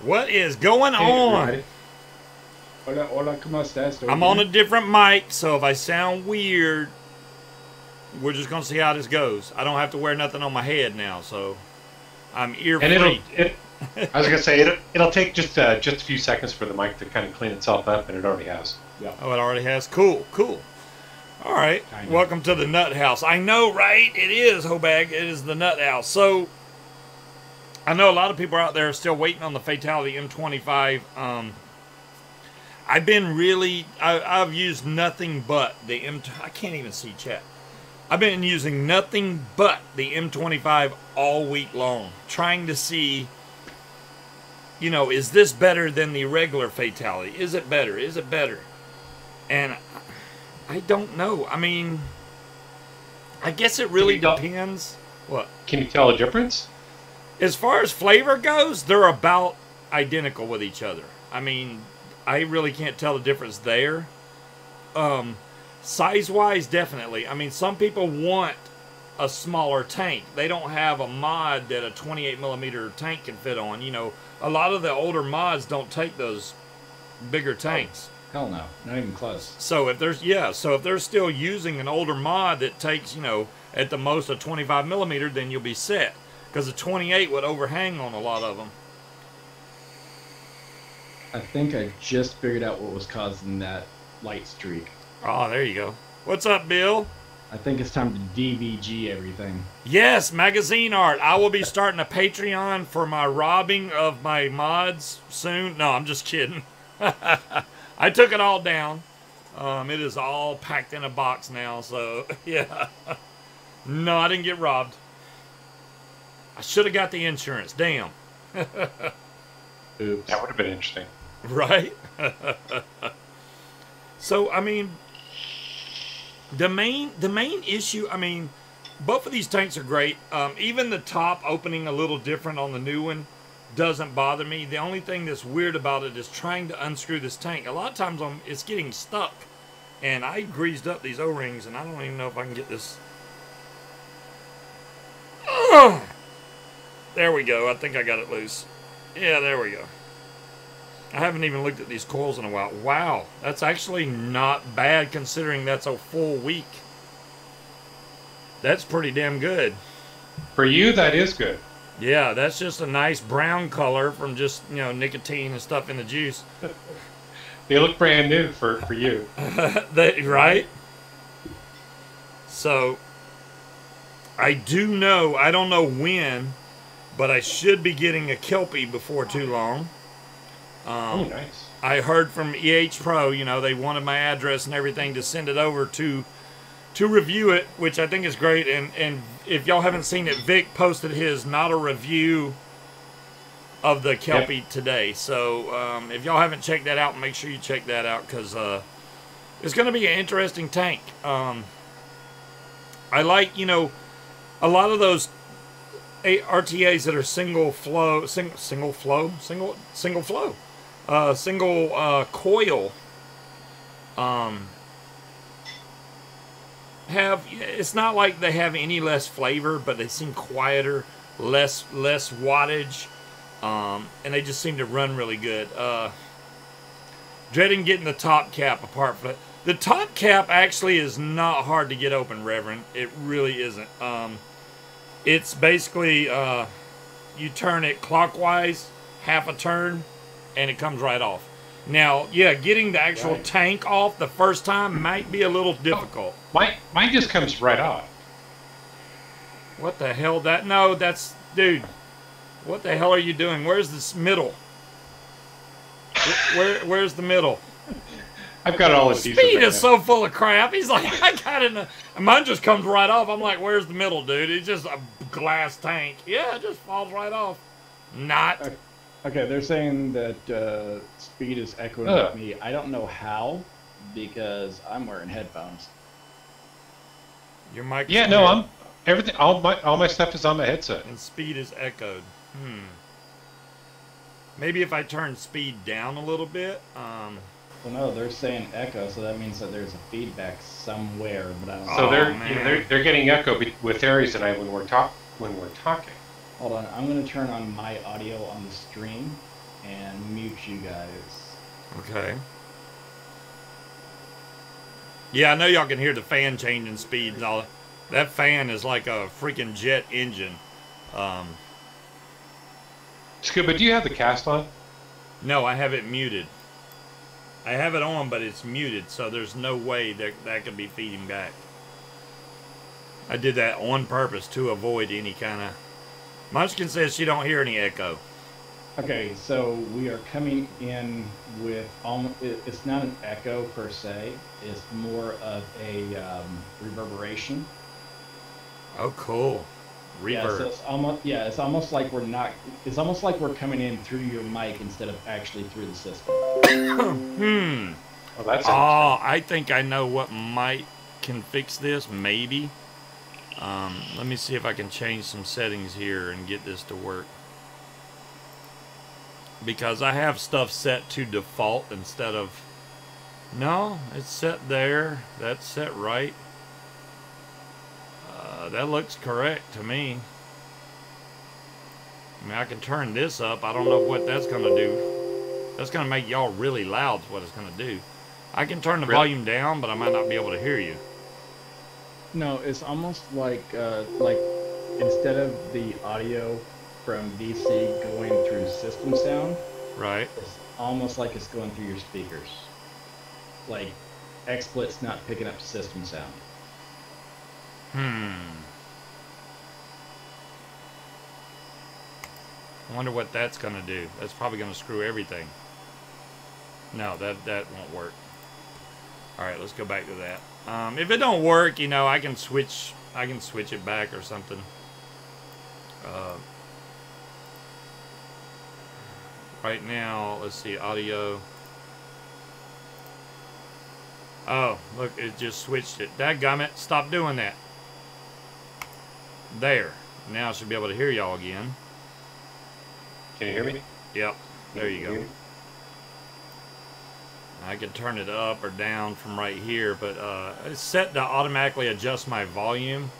What is going Hey, on? everybody. Hola, hola, ¿cómo estás? ¿Todo I'm on a bien? different mic, so if I sound weird, we're just gonna see how this goes. I don't have to wear nothing on my head now, so I'm ear And free. I was gonna say it'll take just a few seconds for the mic to kind of clean itself up, and it already has. Yeah, Oh, it already has. Cool, cool. All right, kind of. welcome to the Nut House. I know, right? It is Hobag. It is the Nut House. So I know a lot of people out there are still waiting on the Fatality M25. I've been really, I've used nothing but the M. I can't even see chat. I've been using nothing but the M25 all week long, trying to see, is this better than the regular Fatality? Is it better? Is it better? And I don't know. I mean, I guess it really depends. What? Can you tell a difference? As far as flavor goes, they're about identical with each other. I mean, I really can't tell the difference there. Size-wise, definitely. I mean, some people want a smaller tank. They don't have a mod that a 28 millimeter tank can fit on. A lot of the older mods don't take those bigger tanks. Hell no, not even close. So if they're still using an older mod that takes, at the most a 25 millimeter, then you'll be set. Because the 28 would overhang on a lot of them. I think I just figured out what was causing that light streak. Oh, there you go. What's up, Bill? I think it's time to DVG everything. Yes, magazine art. I will be starting a Patreon for my robbing of my mods soon. No, I'm just kidding. I took it all down. It is all packed in a box now, so yeah. No, I didn't get robbed. I should have got the insurance. Damn. Oops. That would have been interesting. Right? So, I mean, the main issue, I mean, both of these tanks are great. Even the top opening a little different on the new one doesn't bother me. The only thing that's weird about it is trying to unscrew this tank. A lot of times it's getting stuck. And I greased up these O-rings, and I don't even know if I can get this. Ugh! There we go. I think I got it loose. Yeah, there we go. I haven't even looked at these coils in a while. Wow, that's actually not bad considering that's a full week. That's pretty damn good. For you, that is good. Yeah, that's just a nice brown color from just, nicotine and stuff in the juice. They look brand new for you. Right? So, I don't know when, but I should be getting a Kelpie before too long. Oh, nice. I heard from Pro, they wanted my address and everything to send it over to review it, which I think is great. And if y'all haven't seen it, Vic posted his not a review of the Kelpie today. So if y'all haven't checked that out, make sure you check that out because it's going to be an interesting tank. I like, a lot of those RTAs that are single coil it's not like they have any less flavor, but they seem quieter, less wattage, and they just seem to run really good. Dreading getting the top cap apart from it. The top cap actually is not hard to get open, Reverend. It really isn't. It's basically you turn it clockwise, half a turn, and it comes right off. Now, yeah, getting the actual tank off the first time might be a little difficult. Mine just comes right off. What the hell? No, that's... Dude, what the hell are you doing? Where's this middle? Where's the middle? I've got all the pieces. Speed is so full of crap. He's like, I got it. Mine just comes right off. I'm like, where's the middle, dude? It's just a glass tank. Yeah, it just falls right off. Not. Okay, they're saying that speed is echoing with me. I don't know how because I'm wearing headphones. Your mic. Yeah, no, everything. All my stuff is on my headset. And speed is echoed. Maybe if I turn speed down a little bit. Well, no, they're saying echo, so that means that there's a feedback somewhere. But I don't So know. they're getting echo with Aries and I when we're talking. Hold on, I'm going to turn on my audio on the stream. and mute you guys. Okay. Yeah, I know y'all can hear the fan changing speed and all. That fan is like a freaking jet engine. Scuba, do you have the cast on? No, I have it muted. I have it on, but it's muted, so there's no way that could be feeding back. I did that on purpose to avoid any kind of... Munchkin says she don't hear any echo. Okay, so we are coming in with almost, it's not an echo per se, it's more of a reverberation. Oh, cool. Reverb. Yeah, so it's almost like we're not, it's almost like we're coming in through your mic instead of actually through the system. Oh, that's I think I know what might can fix this, maybe. Let me see if I can change some settings here and get this to work. Because I have stuff set to default instead of... No, it's set there. That's set right. That looks correct to me. I mean, I can turn this up. I don't know what that's going to do. That's going to make y'all really loud is what it's going to do. I can turn the volume down, but I might not be able to hear you. No, it's almost like instead of the audio from DC going through system sound, right? It's almost like it's going through your speakers. Like XSplit's not picking up system sound. I wonder what that's gonna do. That's probably gonna screw everything. No, that won't work. All right, let's go back to that. If it don't work, you know, I can switch it back or something. Right now, let's see, audio. Oh, look, it just switched it. Dadgummit, stop doing that. There. Now I should be able to hear y'all again. Can you hear me? Yep, there you go. I can turn it up or down from right here, but it's set to automatically adjust my volume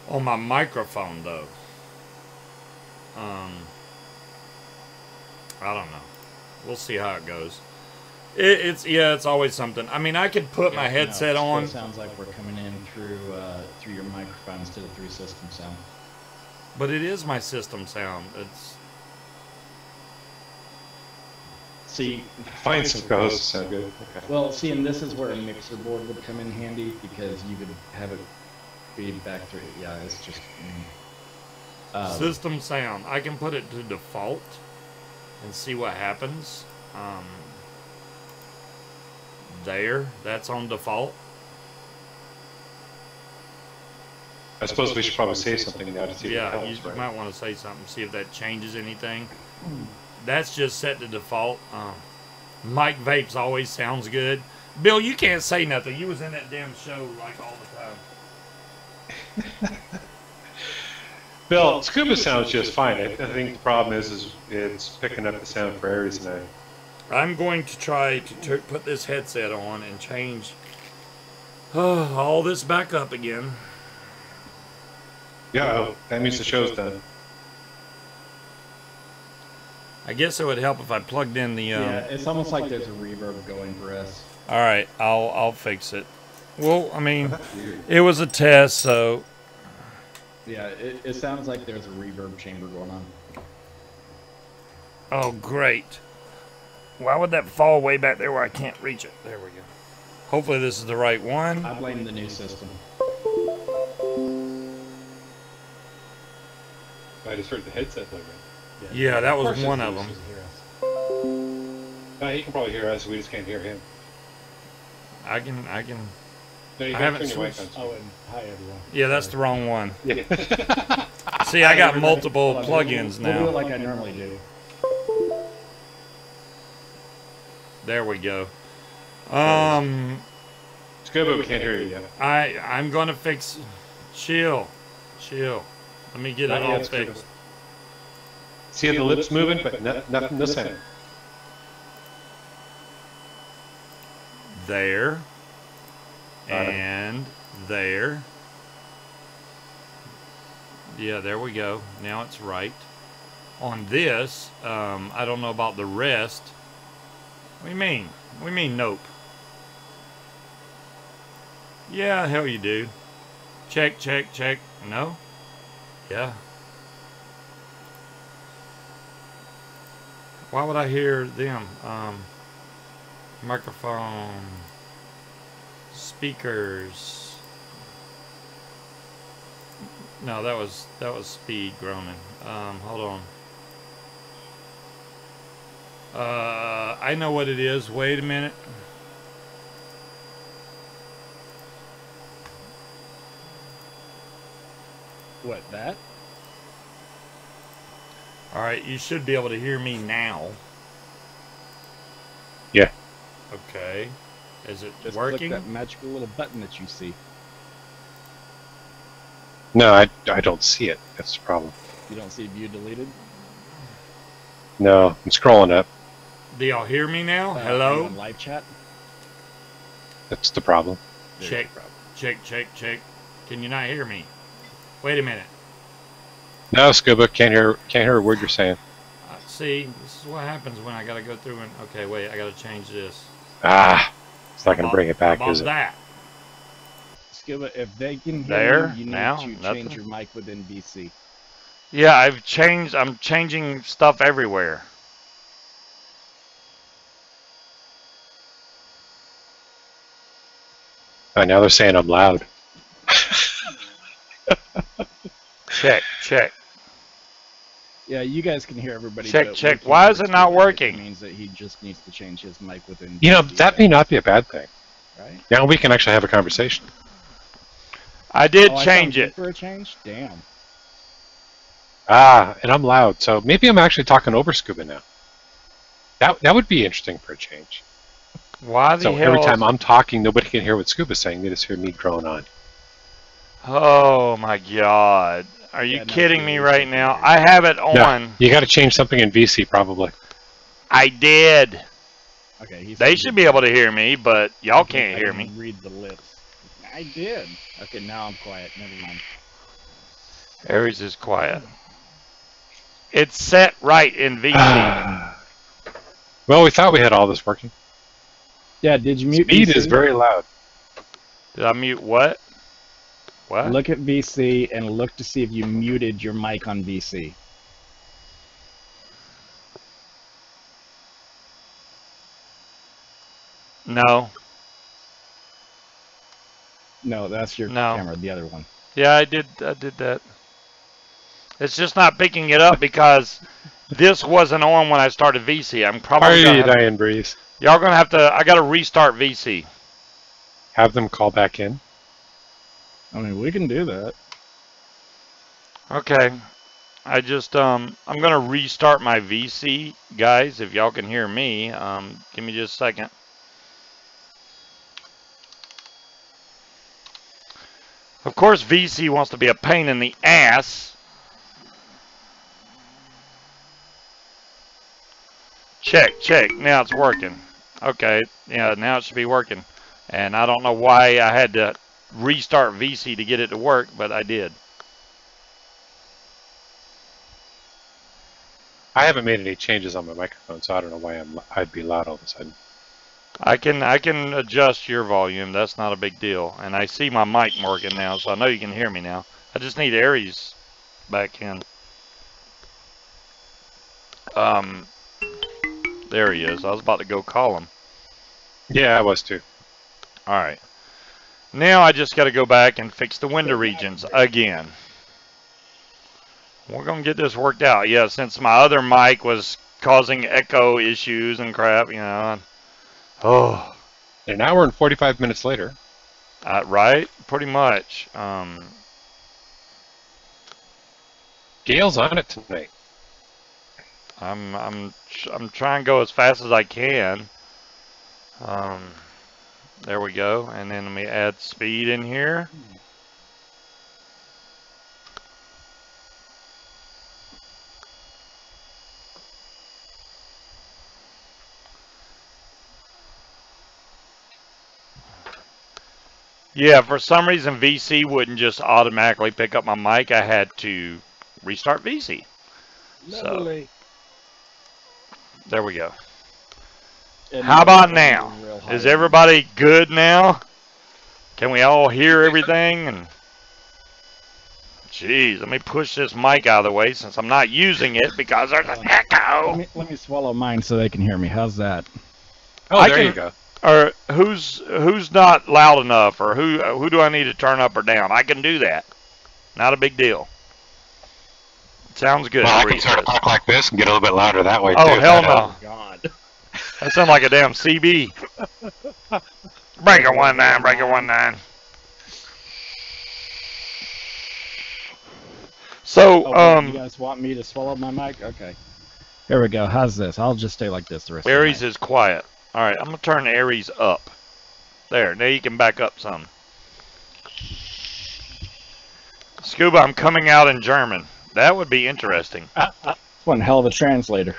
on my microphone, though. I don't know. We'll see how it goes. It's always something. I mean, I could put my headset on. It sounds like we're coming in through your microphone instead of through system sound. But it is my system sound. It's. See, Find some co-hosts sound good. Okay. Well, see, and this is where a mixer board would come in handy because you could have it feed back through. Yeah, it's just system sound. I can put it to default and see what happens. There, that's on default. I suppose we should probably say something now to see if it helps, you right? might want to say something, see if that changes anything. That's just set to default. Mike Vapes always sounds good. Bill, you can't say nothing. You was in that damn show like all the time. Bill, Scuba sounds just fine. I think the problem is it's picking up the sound for Aries and I. I'm going to try to put this headset on and change all this back up again. Yeah, that means the show's done. I guess it would help if I plugged in the. yeah, it's almost like there's a reverb going for us. All right, I'll fix it. Well, I mean, it was a test, so. Yeah, it sounds like there's a reverb chamber going on. Oh, great. Why would that fall way back there where I can't reach it? There we go. Hopefully this is the right one. I blame the new system. I just heard the headset though, right? Yeah, that was one of them. He can probably hear us, we just can't hear him. I can. No, you I gotta haven't turn your mic switched. on. Oh, and hi everyone. Yeah, that's the wrong one. Yeah. See, I got multiple plugins We'll do it now. like I normally do. There we go. It's good, but we can't hear you yet. I'm gonna fix. Chill. Let me get it Not all yet, Scuba. fixed. See the lips moving, but nothing this end. There. And there. Yeah, there we go. Now it's right. on this. I don't know about the rest. What do you mean? What do you mean, nope? Yeah, hell you do. Check, check, check. No? Yeah. Why would I hear them? Microphone. Speakers. No, that was speed groaning. Hold on. I know what it is. Wait a minute. What, that? All right, you should be able to hear me now. Yeah. Okay. Is it Just working? click that magical little button that you see. No, I don't see it. That's the problem. You don't see view deleted? No, I'm scrolling up. Do y'all hear me now? Are you Hello? on live chat? That's the problem. There's Check, the problem. check, check, check. Can you not hear me? Wait a minute. No, Scuba, can't hear a word you're saying. See, this is what happens when I gotta go through and... Okay, wait, I gotta change this. Ah, it's not going to bring it back, How about is it? that? Scuba, if they can hear There, you, you need now, to nothing. change your mic within VC. Yeah, I'm changing stuff everywhere. Oh, now they're saying I'm loud. Check, check. Yeah, you guys can hear everybody. Check, but check. we can't Why hear is it not Scuba. working? It means that he just needs to change his mic within You know, VC, that may not be a bad thing. right? Now we can actually have a conversation. I did Oh, I change sound it. good for a change? Damn. Ah, and I'm loud, so maybe I'm actually talking over Scuba now. That would be interesting for a change. Why the So hell? every time I'm talking, nobody can hear what Scuba's saying. They just hear me drone on. Oh my God! Are you Yeah, no, kidding Scuba, me we right can't now? hear you. I have it No, on. you got to change something in VC probably. I did. Okay, he's They should be able to hear me, but y'all can't hear me. Read the lips. I did. Okay, now I'm quiet. Never mind. Aries is quiet. It's set right in VC. Well, we thought we had all this working. Yeah, did you mute Speed VC? is very loud. Did I mute what? What? Look at VC and look to see if you muted your mic on VC. No. No, that's your No. camera, the other one. Yeah, I did that. It's just not picking it up because this wasn't on when I started VC. I'm probably How are you, gonna have, Diane Breeze? y'all gonna have to. I gotta restart VC. Have them call back in. I mean, we can do that. Okay. I just I'm gonna restart my VC, guys. If y'all can hear me, give me just a second. Of course, VC wants to be a pain in the ass. Check, check. Now it's working. Okay, yeah, now it should be working. And I don't know why I had to restart VC to get it to work, but I did. I haven't made any changes on my microphone, so I don't know why I'd be loud all of a sudden. I can adjust your volume. That's not a big deal. And I see my mic working now, so I know you can hear me now. I just need Aries back in. There he is. I was about to go call him. Yeah, I was too. All right. Now I just got to go back and fix the window regions again. We're going to get this worked out. Yeah, since my other mic was causing echo issues and crap, you know. Oh. An hour and 45 minutes later. Right? Pretty much. Gail's on it tonight. I'm trying to go as fast as I can. There we go. And then let me add speed in here. Yeah, for some reason VC wouldn't just automatically pick up my mic. I had to restart VC. Lovely. So, there we go. And How about now? real high Is end. everybody good now? Can we all hear everything? And jeez, let me push this mic out of the way since I'm not using it because there's an echo. Let me swallow mine so they can hear me. How's that? Oh, there you go. Or who's not loud enough, or who do I need to turn up or down? I can do that. Not a big deal. Sounds good. Well, I can sort of talk like this and get a little bit louder that way, too. Oh, hell no. Oh, God. That sounds like a damn CB. Breaker 19, breaker 19. So, you guys want me to swallow my mic? Okay. Here we go. How's this? I'll just stay like this the rest Aries of the night. is quiet. All right, I'm going to turn Aries up. There, now you can back up some. Scuba, I'm coming out in German. That would be interesting. One hell of a translator.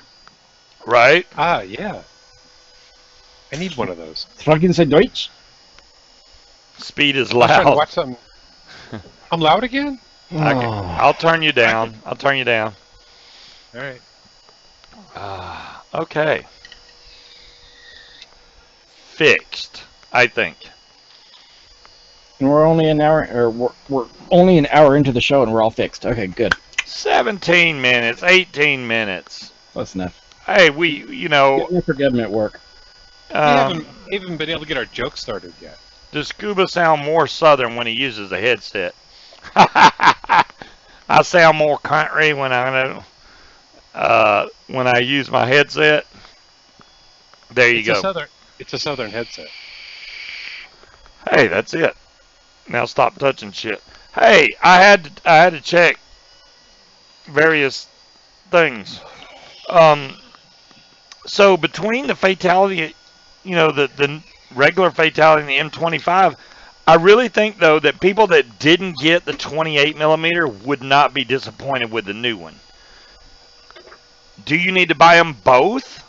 Right? Ah, yeah. I need one of those. Sprechen Sie Deutsch? Speed is I'm trying to loud. watch something. I'm loud again? I'll turn you down. I'll turn you down. All right. Okay. Fixed, I think. And we're only an hour, or we're only an hour into the show, and we're all fixed. Okay, good. 17 minutes, 18 minutes. That's enough. Hey, you know, Getting for government work. We haven't even been able to get our joke started yet. does Scuba sound more southern when he uses a headset? I sound more country when I use my headset. There you go. It's a southern headset. Hey, that's it. Now stop touching shit. Hey, I had to check various things. So between the Fatality, you know, the regular Fatality and the M25, I really think though that people that didn't get the 28mm would not be disappointed with the new one. Do you need to buy them both?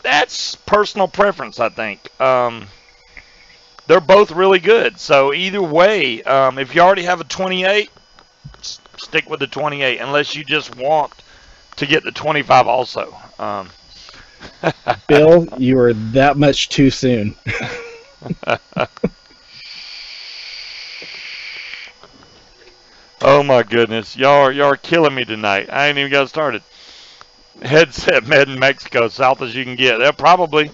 That's personal preference, I think. They're both really good. So either way, if you already have a 28, stick with the 28, unless you just want to get the 25 also. Bill, you are that much too soon. Oh my goodness, y'all are killing me tonight. I ain't even got started. Headset made in Mexico, south as you can get. They're probably.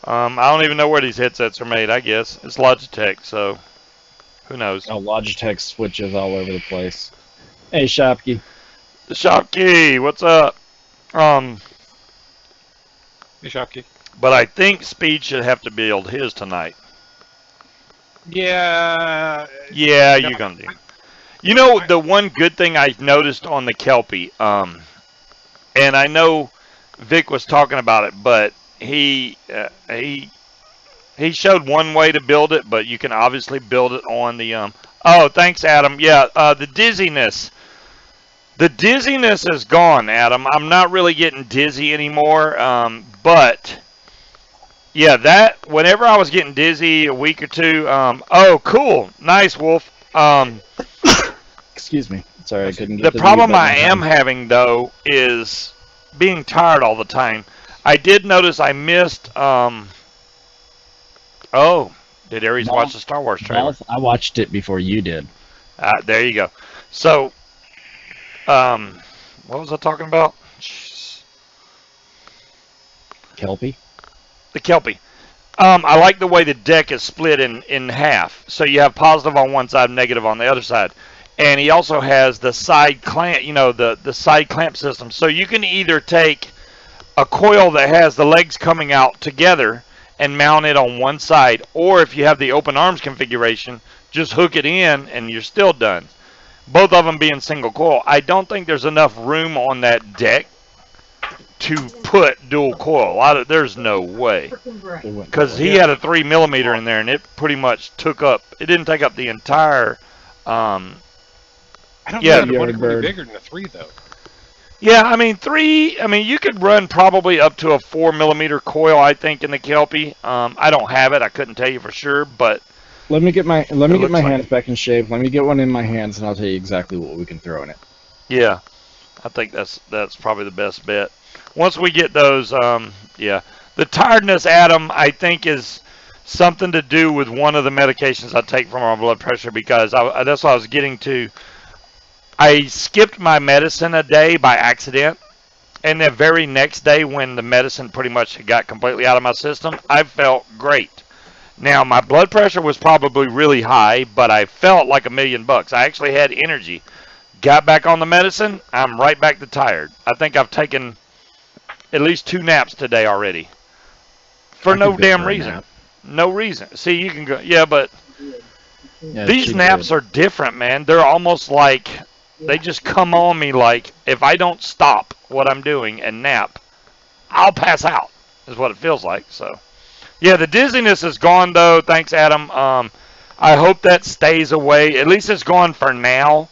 I don't even know where these headsets are made. I guess it's Logitech, so who knows? Oh, Logitech switches all over the place. Hey, Shopkey. The Shopkey, what's up? Hey, Shopkey. But I think Speed should have to build his tonight. Yeah. Yeah, you're gonna do. You know, the one good thing I noticed on the Kelpie, and I know Vic was talking about it, but he showed one way to build it, but you can obviously build it on the oh, thanks, Adam. Yeah, the dizziness. The dizziness is gone, Adam. I'm not really getting dizzy anymore, but yeah, that whenever I was getting dizzy a week or two, oh, cool, nice, Wolf. Excuse me. Sorry, I couldn't get The to problem mute I button. am having though is being tired all the time. I did notice I missed. Oh, did Aries watch the Star Wars trailer? I watched it before you did. There you go. So, what was I talking about? Jeez. Kelpie? The Kelpie. I like the way the deck is split in half. So you have positive on one side, negative on the other side. And he also has the side clamp, you know, the side clamp system. So you can either take a coil that has the legs coming out together and mount it on one side, or if you have the open arms configuration, just hook it in and you're still done. Both of them being single coil. I don't think there's enough room on that deck to put dual coil. There's no way, because he had a 3mm in there and it pretty much took up. It didn't take up the entire. I don't Yeah, know if it would bird. be bigger than a 3 though. Yeah, I mean 3. I mean you could run probably up to a 4mm coil. I think in the Kelpie. I don't have it. I couldn't tell you for sure, but Let me get my looks like hands back in shape. Let me get one in my hands, and I'll tell you exactly what we can throw in it. yeah. I think that's probably the best bet. Once we get those, yeah. The tiredness, Adam, I think is something to do with one of the medications I take for my blood pressure because that's what I was getting to. I skipped my medicine a day by accident, and the very next day when the medicine pretty much got completely out of my system, I felt great. Now, my blood pressure was probably really high, but I felt like $1,000,000. I actually had energy. Got back on the medicine, I'm right back to tired. I think I've taken at least 2 naps today already. For no damn reason. No reason. See, you can go, yeah, but these naps are different, man. They're almost like, they just come on me like, if I don't stop what I'm doing and nap, I'll pass out, is what it feels like, so. Yeah, the dizziness is gone, though. Thanks, Adam. I hope that stays away. At least it's gone for now.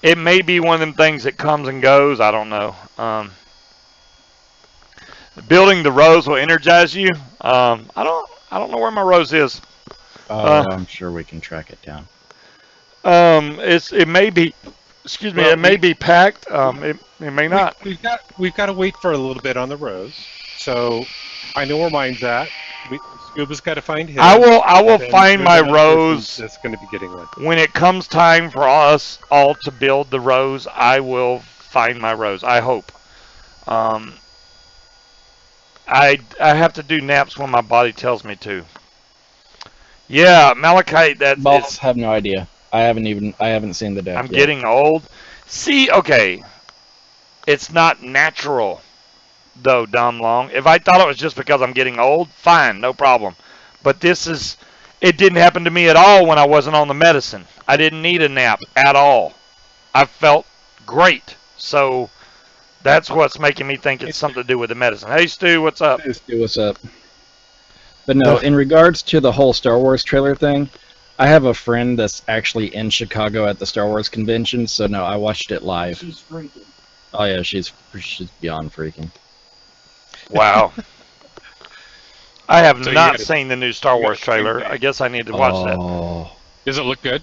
It may be one of them things that comes and goes. I don't know. Building the rose will energize you. I don't know where my rose is. I'm sure we can track it down. It may be. Excuse me. It may be packed. It may not. We've got to wait for a little bit on the rose. So I know where mine's at. Scuba's got to find his. I will find my rose. That's going to be getting one. When it comes time for us all to build the rose, I will find my rose. I hope. I have to do naps when my body tells me to. Yeah, Malachite. Boss have no idea. I haven't seen the deck. I'm getting old. See, okay, it's not natural. Though, Dumb Long. If I thought it was just because I'm getting old, fine, no problem. But it didn't happen to me at all when I wasn't on the medicine. I didn't need a nap at all. I felt great. So that's what's making me think it's something to do with the medicine. Hey, Stu, what's up? Hey, Stu, what's up? But no, in regards to the whole Star Wars trailer thing, I have a friend that's actually in Chicago at the Star Wars convention, so no, I watched it live. She's freaking. Oh yeah, she's beyond freaking. Wow. I have not seen the new Star Wars trailer. I guess I need to watch that. Does it look good?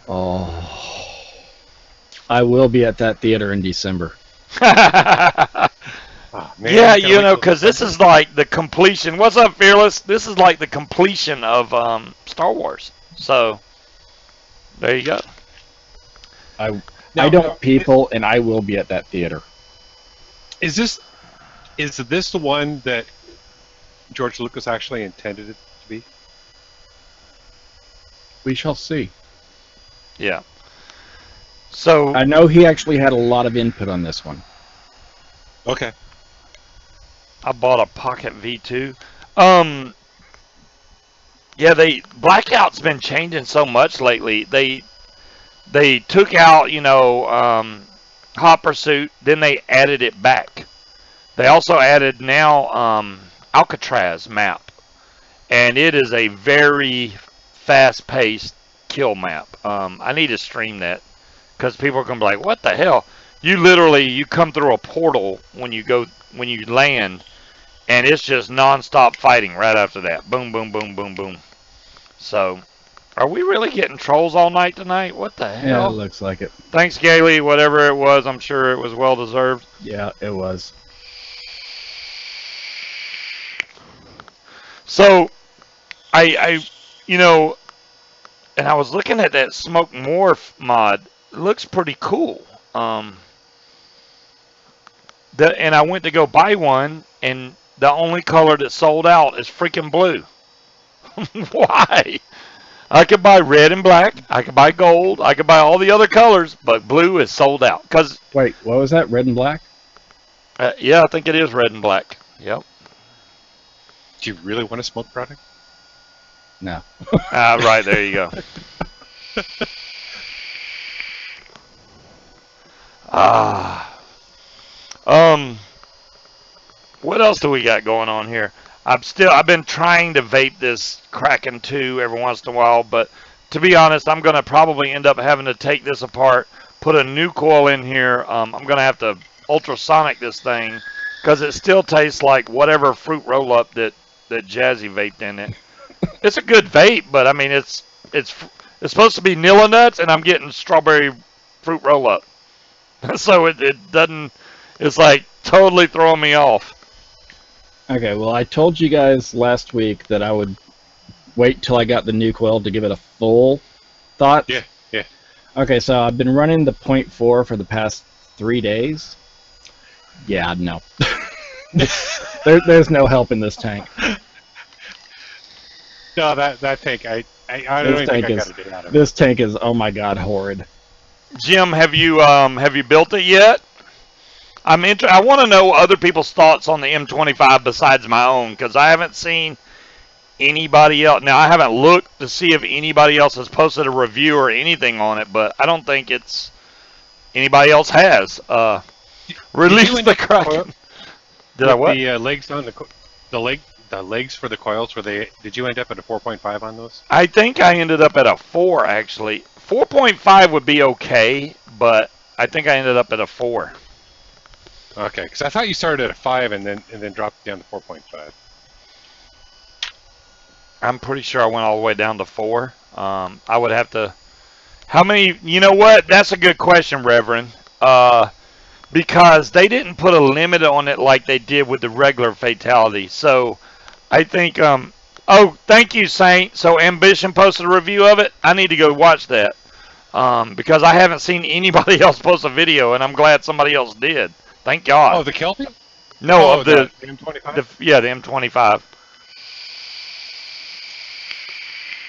Oh. I will be at that theater in December. Man, yeah, you know, because this is like the completion. What's up, Fearless? This is like the completion of Star Wars. So, there you go. I don't people, and I will be at that theater. Is this the one that George Lucas actually intended it to be? We shall see. Yeah. So I know he actually had a lot of input on this one. Okay. I bought a Pocket V2. Yeah, Blackout's been changing so much lately. They took out, Hot Pursuit, then they added it back. They also added now Alcatraz map, and it is a very fast-paced kill map. I need to stream that because people are gonna be like, "What the hell?" You come through a portal when you land, and it's just non-stop fighting right after that. Boom, boom, boom, boom, boom. So, are we really getting trolls all night tonight? What the hell? Yeah, it looks like it. Thanks, Gailey. Whatever it was, I'm sure it was well deserved. Yeah, it was. So, and I was looking at that Smoke Morph mod. It looks pretty cool. And I went to go buy one, and the only color that sold out is freaking blue. Why? I could buy red and black. I could buy gold. I could buy all the other colors, but blue is sold out. Wait, what was that? Red and black? Yeah, I think it is red and black. Yep. Do you really want a smoke product? No. Right, there you go. What else do we got going on here? I've been trying to vape this Kraken 2 every once in a while, but to be honest, I'm going to probably end up having to take this apart, put a new coil in here. I'm going to have to ultrasonic this thing because it still tastes like whatever fruit roll-up that Jazzy vaped in it. It's a good vape, but I mean, it's supposed to be Nilla nuts, and I'm getting strawberry fruit roll-up. So it doesn't. It's like totally throwing me off. Okay, well, I told you guys last week that I would wait till I got the new coil to give it a full thought. Yeah, yeah. Okay, so I've been running the 0.4 for the past 3 days. Yeah, no. There's no help in this tank. No, that tank, I don't even think I got a day out of it. This tank is, oh my god, horrid. Jim, have you built it yet? I want to know other people's thoughts on the M25 besides my own, because I haven't seen anybody else. Now, I haven't looked to see if anybody else has posted a review or anything on it, but I don't think it's anybody else has. Release the Kraken. Did I what? The legs on the legs for the coils, did you end up at a 4.5 on those? I think I ended up at a 4, actually. 4.5 would be okay, but I think I ended up at a 4. Okay, because I thought you started at a 5 and then dropped down to 4.5. I'm pretty sure I went all the way down to 4. I would have to. How many? You know what? That's a good question, Reverend. Because they didn't put a limit on it like they did with the regular Fatality. So I think. Oh, thank you, Saint. So Ambition posted a review of it. I need to go watch that because I haven't seen anybody else post a video, and I'm glad somebody else did. Thank God. Oh, the Kelpie? No, the M25. Yeah, the M25.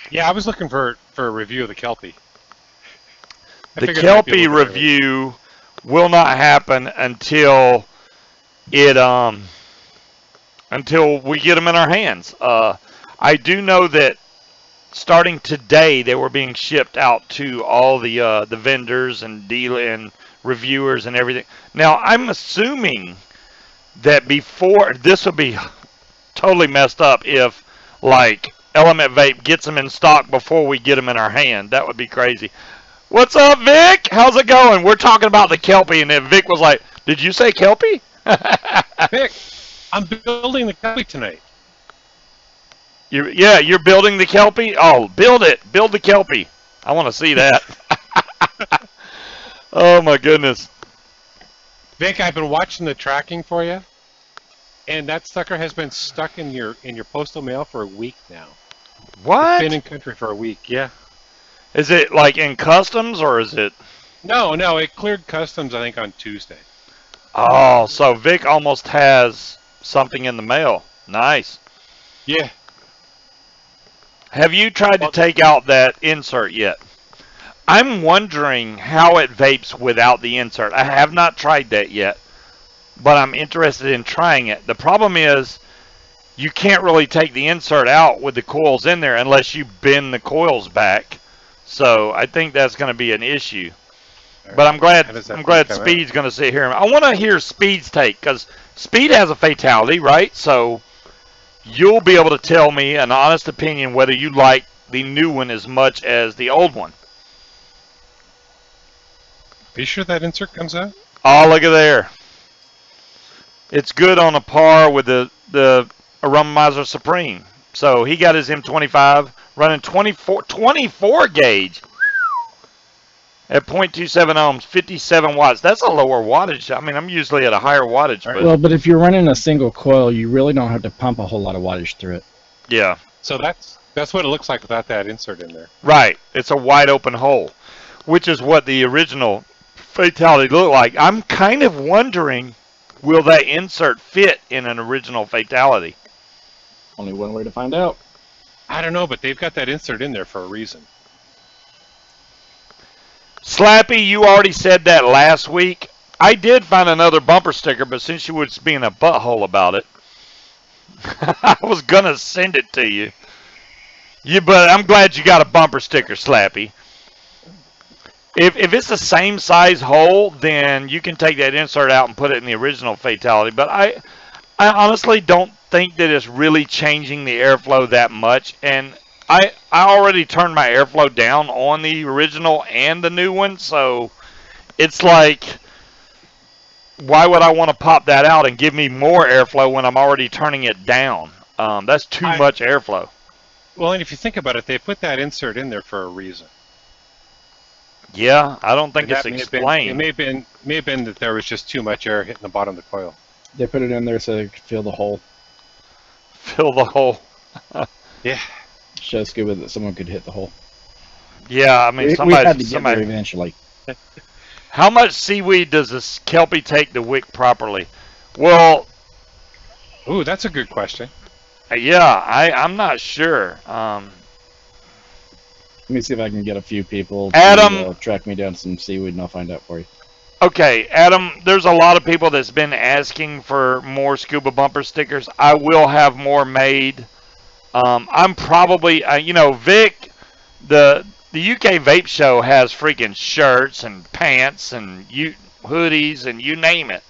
Yeah, I was looking for a review of the Kelpie. The Kelpie review will not happen until until we get them in our hands. I do know that starting today they were being shipped out to all the vendors and reviewers and everything. Now I'm assuming that before this would be totally messed up if like Element Vape gets them in stock before we get them in our hand. That would be crazy. What's up, Vic? How's it going? We're talking about the Kelpie, and then Vic was like, "Did you say Kelpie?" Vic, I'm building the Kelpie tonight. You're building the Kelpie? Oh, build it. Build the Kelpie. I want to see that. Oh, my goodness. Vic, I've been watching the tracking for you, and that sucker has been stuck in your postal mail for a week now. What? It's been in country for a week, yeah. Is it like in customs, or is it? No, it cleared customs, I think, on Tuesday. Oh, so Vic almost has something in the mail. Nice. Yeah. Have you tried to take out that insert yet? I'm wondering how it vapes without the insert. I have not tried that yet, but I'm interested in trying it. The problem is you can't really take the insert out with the coils in there unless you bend the coils back. So I think that's going to be an issue. But I'm glad Speed's going to sit here. I want to hear Speed's take because Speed has a Fatality, right? So you'll be able to tell me an honest opinion whether you like the new one as much as the old one. Are you sure that insert comes out? Oh, look at there. It's good on a par with the Aromizer Supreme. So he got his M25 running 24 gauge at 0.27 ohms, 57 watts. That's a lower wattage. I mean, I'm usually at a higher wattage. But well, but if you're running a single coil, you really don't have to pump a whole lot of wattage through it. Yeah. So that's what it looks like without that insert in there. Right. It's a wide open hole, which is what the original Fatality looked like. I'm kind of wondering, will that insert fit in an original Fatality? Only one way to find out. I don't know, but they've got that insert in there for a reason. Slappy, you already said that last week. I did find another bumper sticker, but since you was being a butthole about it, I was going to send it to you. But I'm glad you got a bumper sticker, Slappy. If it's the same size hole, then you can take that insert out and put it in the original Fatality. But I honestly don't think that it's really changing the airflow that much. And I already turned my airflow down on the original and the new one. So it's like, why would I want to pop that out and give me more airflow when I'm already turning it down? That's too much airflow. Well, and if you think about it, they put that insert in there for a reason. Yeah, I don't think And it's that explained. it may have been that there was just too much air hitting the bottom of the coil. They put it in there so they could fill the hole. Fill the hole. Yeah. Show Scuba that someone could hit the hole. Yeah, I mean, We had to get somebody. there eventually. How much seaweed does this kelpie take to wick properly? Well, Ooh, that's a good question. yeah, I'm not sure. Let me see if I can get a few people Adam- to track me down some seaweed, and I'll find out for you. Okay, Adam, there's a lot of people that's been asking for more scuba bumper stickers. I will have more made. I'm probably, Vic, the UK Vape Show has freaking shirts and pants and hoodies and you name it.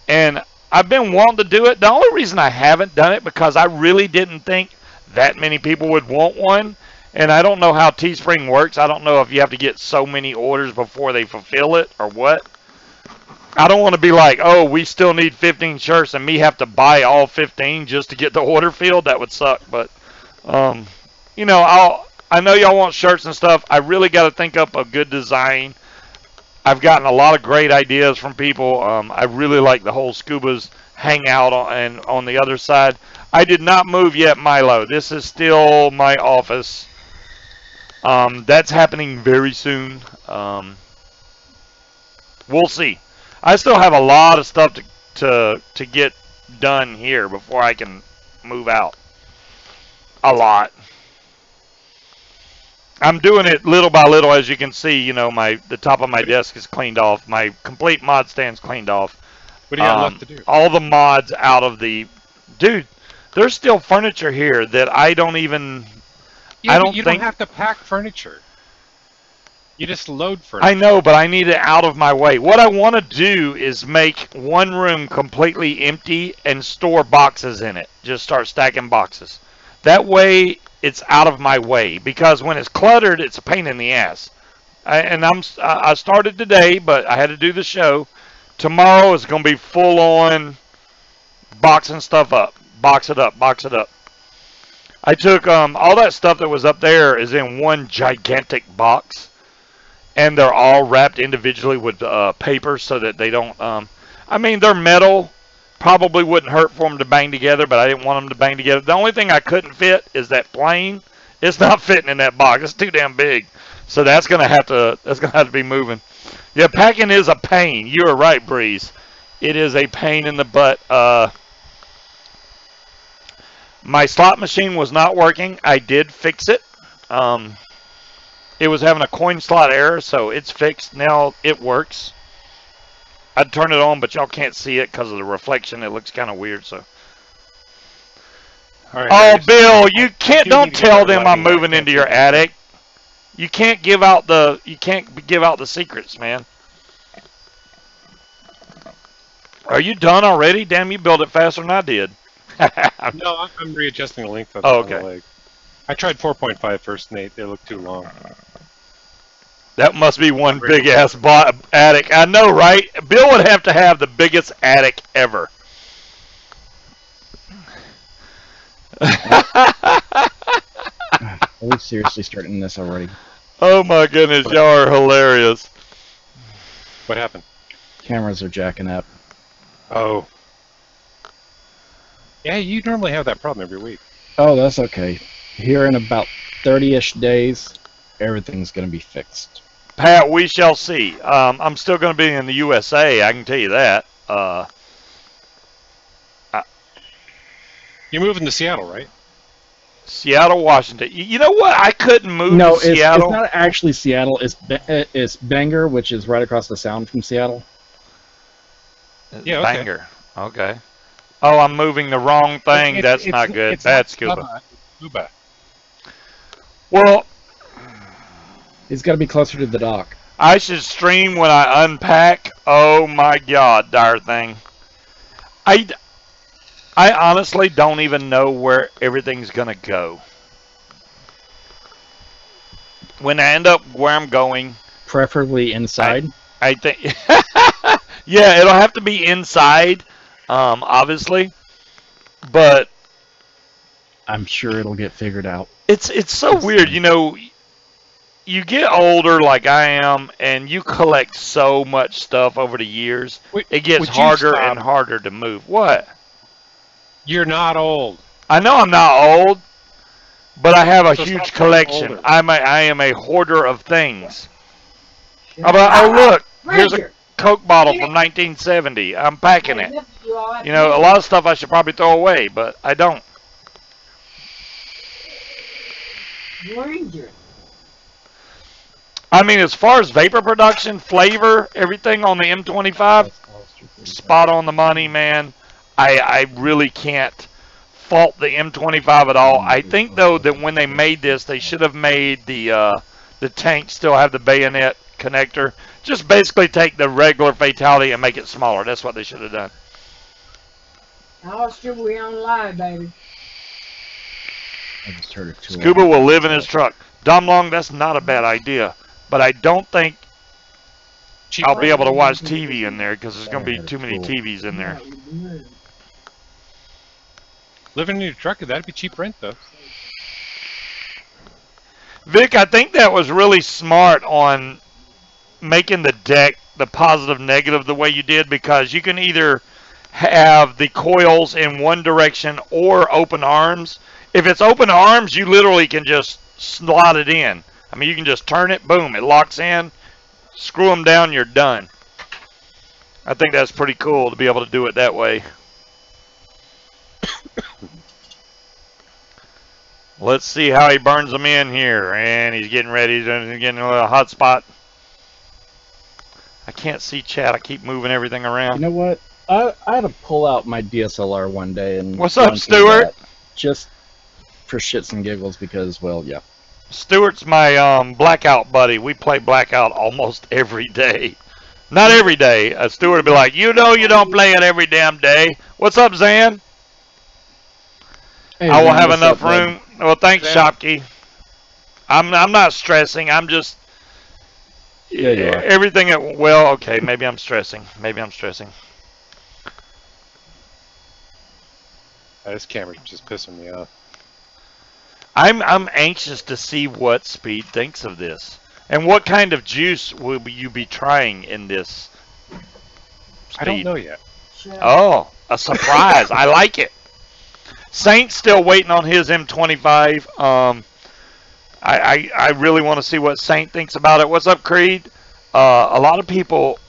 And I've been wanting to do it. The only reason I haven't done it because I really didn't think that many people would want one. And I don't know how Teespring works. I don't know if you have to get so many orders before they fulfill it or what. I don't want to be like, oh, we still need 15 shirts and me have to buy all 15 just to get the order filled. That would suck. But, I know y'all want shirts and stuff. I really got to think up a good design. I've gotten a lot of great ideas from people. I really like the whole Scuba's hangout on the other side. I did not move yet, Milo. This is still my office. That's happening very soon. We'll see. I still have a lot of stuff to get done here before I can move out. A lot. I'm doing it little by little, as you can see. The top of my desk is cleaned off. My complete mod stand's cleaned off. What do you got left to do? All the mods out of the... Dude, there's still furniture here that I don't even... Yeah, you don't have to pack furniture. You just load furniture. I know, but I need it out of my way. What I want to do is make one room completely empty and store boxes in it. Just start stacking boxes. That way, it's out of my way. Because when it's cluttered, it's a pain in the ass. I started today, but I had to do the show. Tomorrow is going to be full on boxing stuff up. Box it up, box it up. I took all that stuff that was up there is in one gigantic box. And they're all wrapped individually with paper so that they don't... they're metal. Probably wouldn't hurt for them to bang together, but I didn't want them to bang together. The only thing I couldn't fit is that plane. It's not fitting in that box. It's too damn big. So that's gonna have to be moving. Yeah, packing is a pain. You are right, Breeze. It is a pain in the butt. My slot machine was not working. I did fix it. It was having a coin slot error, so it's fixed. Now it works. I'd turn it on, but y'all can't see it because of the reflection. It looks kind of weird, so. All right, Oh, Aries. Bill, you can't. Don't need to tell get them I'm lighting moving up. into your attic. You can't give out the. You can't give out the secrets, man. Are you done already? Damn, you built it faster than I did. No, I'm readjusting the length of Okay. the leg. I tried 4.5 first, Nate. They look too long. That must be one big ass attic. I know, right? Bill would have to have the biggest attic ever. Are we seriously starting this already? Oh my goodness, y'all are hilarious. What happened? Cameras are jacking up. Oh. Yeah, you normally have that problem every week. Oh, that's okay. Here in about 30-ish days, everything's going to be fixed. Pat, we shall see. I'm still going to be in the USA, I can tell you that. You're moving to Seattle, right? Seattle, Washington. You know what? I couldn't move No, to it's Seattle. not actually Seattle. It's Bangor, which is right across the sound from Seattle. Yeah, okay. Bangor. Okay. Oh, I'm moving the wrong thing. That's not good. It's That's not Scuba. Scuba. Well, It's got to be closer to the dock. I should stream when I unpack. Oh my God, dire thing. I honestly don't even know where everything's gonna go. When I end up where I'm going, Preferably inside. I think, yeah, it'll have to be inside, obviously, but I'm sure it'll get figured out. it's so weird, you know. you get older like I am, and you collect so much stuff over the years, it gets harder and harder to move. What? You're not old. I know I'm not old, but I have a huge collection. I am a hoarder of things. Oh, look, here's a Coke bottle from 1970. I'm packing it. You know, a lot of stuff I should probably throw away, but I don't. Ranger. I mean, as far as vapor production, flavor, everything on the M25, spot on the money, man. I really can't fault the M25 at all. I think, though, that when they made this, they should have made the tank still have the bayonet connector. Just basically take the regular Fatality and make it smaller. That's what they should have done. Hollister, we on live, baby. I just heard it too. Scuba will live in his truck. Dom Long, that's not a bad idea. But I don't think I'll be able to watch TV in there because there's going to be too many TVs in there. Living in your truck, that'd be cheap rent, though. Vic, I think that was really smart on making the deck the positive negative the way you did, because you can either have the coils in one direction or open arms. If it's open arms, you literally can just slot it in. I mean, you can just turn it, boom, it locks in, screw them down, you're done. I think that's pretty cool to be able to do it that way. Let's see how he burns them in here. And he's getting ready. He's getting a hot spot. I can't see chat. I keep moving everything around. You know what? I had to pull out my DSLR one day and. What's up, Stuart? Just for shits and giggles because, well, yeah. Stuart's my blackout buddy. We play blackout almost every day. Not every day. Stuart would be like, you know you don't play it every damn day. What's up, Zan? Hey, I will man, have what's enough up, room. Well, thanks, Shopkey. I'm not stressing. I'm just Yeah, you are. everything. Well, okay. Maybe I'm stressing. Maybe I'm stressing. This camera's just pissing me off. I'm anxious to see what Speed thinks of this, and what kind of juice will you be trying in this. Speed? I don't know yet. Oh, a surprise! I like it. Saint's still waiting on his M25. I really want to see what Saint thinks about it. What's up, Creed? A lot of people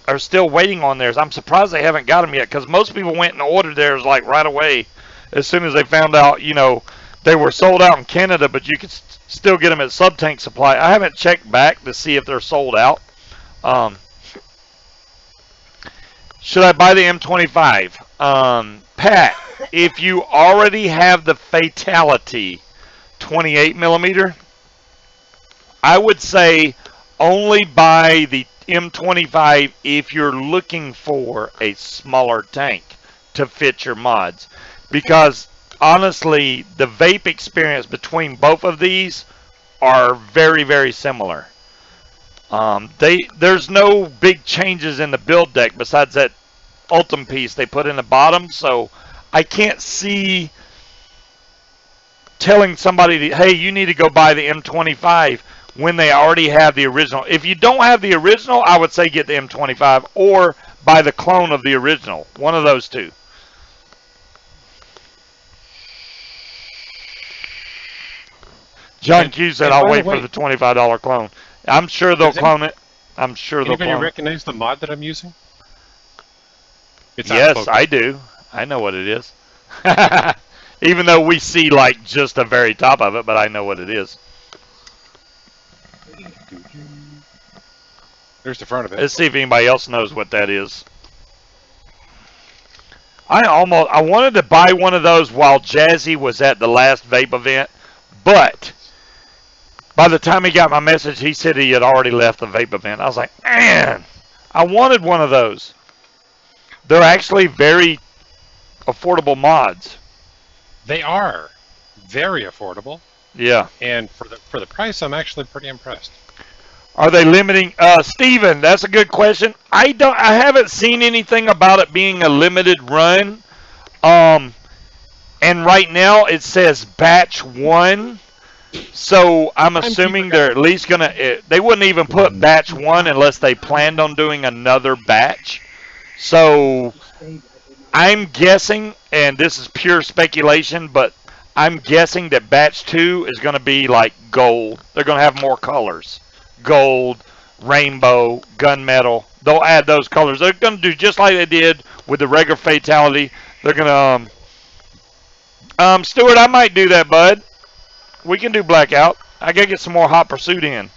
are still waiting on theirs. I'm surprised they haven't got them yet, because most people went and ordered theirs like right away as soon as they found out, you know, they were sold out in Canada, but you could still get them at Subtank Supply. I haven't checked back to see if they're sold out. Should I buy the M25? Pat, if you already have the Fatality 28mm, I would say only buy the M25 if you're looking for a smaller tank to fit your mods. Because honestly, the vape experience between both of these are very, very similar. There's no big changes in the build deck besides that Ultim piece they put in the bottom, so I can't see telling somebody, hey, you need to go buy the M25 when they already have the original. If you don't have the original, I would say get the M25 or buy the clone of the original. One of those two. John Q said, I'll wait for the $25 clone. I'm sure they'll clone it. I'm sure they'll clone it. Anybody recognize the mod that I'm using? Yes, I do. I know what it is. Even though we see like just the very top of it, but I know what it is. There's the front of it. Let's see if anybody else knows what that is. I wanted to buy one of those while Jazzy was at the last vape event, but by the time he got my message, he said he had already left the vape event. I was like, man, I wanted one of those. They're actually very affordable mods. They are very affordable. Yeah. And for the price, I'm actually pretty impressed. Are they limiting? Steven, that's a good question. I haven't seen anything about it being a limited run. And right now it says batch 1. So I'm assuming they're at least gonna. They wouldn't even put batch 1 unless they planned on doing another batch. So I'm guessing, and this is pure speculation, but I'm guessing that batch 2 is going to be like gold. They're going to have more colors. Gold, rainbow, gunmetal. They'll add those colors. They're going to do just like they did with the regular Fatality. They're going to... Stuart, I might do that, bud. We can do blackout. I got to get some more Hot Pursuit in.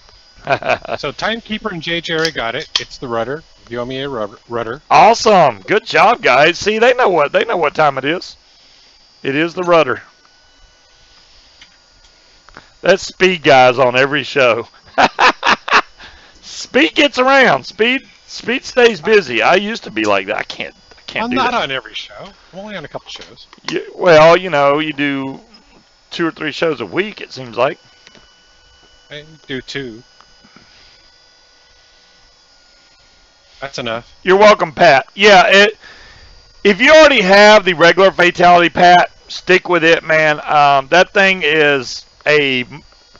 So Timekeeper and JJ already got it. It's the rudder. You owe me a rudder. Awesome. Good job, guys. See, they know what time it is. It is the rudder. That's Speed guys on every show. Speed gets around. Speed stays busy. I used to be like that. I can't I'm do not that. on every show. I'm only on a couple shows. Well, you do 2 or 3 shows a week, it seems like. I do 2. That's enough. You're welcome, Pat. Yeah, if you already have the regular Fatality, Pat, stick with it, man. That thing is a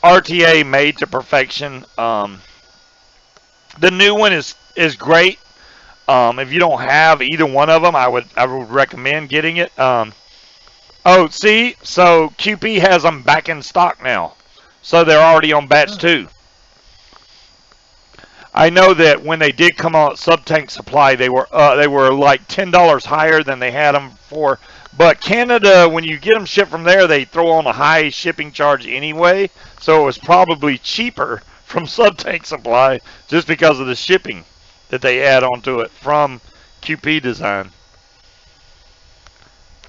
RTA made to perfection. The new one is great. If you don't have either one of them, I would recommend getting it. Oh, see, so QP has them back in stock now, so they're already on batch 2. I know that when they did come out Sub-Tank Supply, they were like $10 higher than they had them for. But Canada, when you get them shipped from there, they throw on a high shipping charge anyway, so it was probably cheaper from Sub-Tank Supply just because of the shipping that they add onto it from QP Design.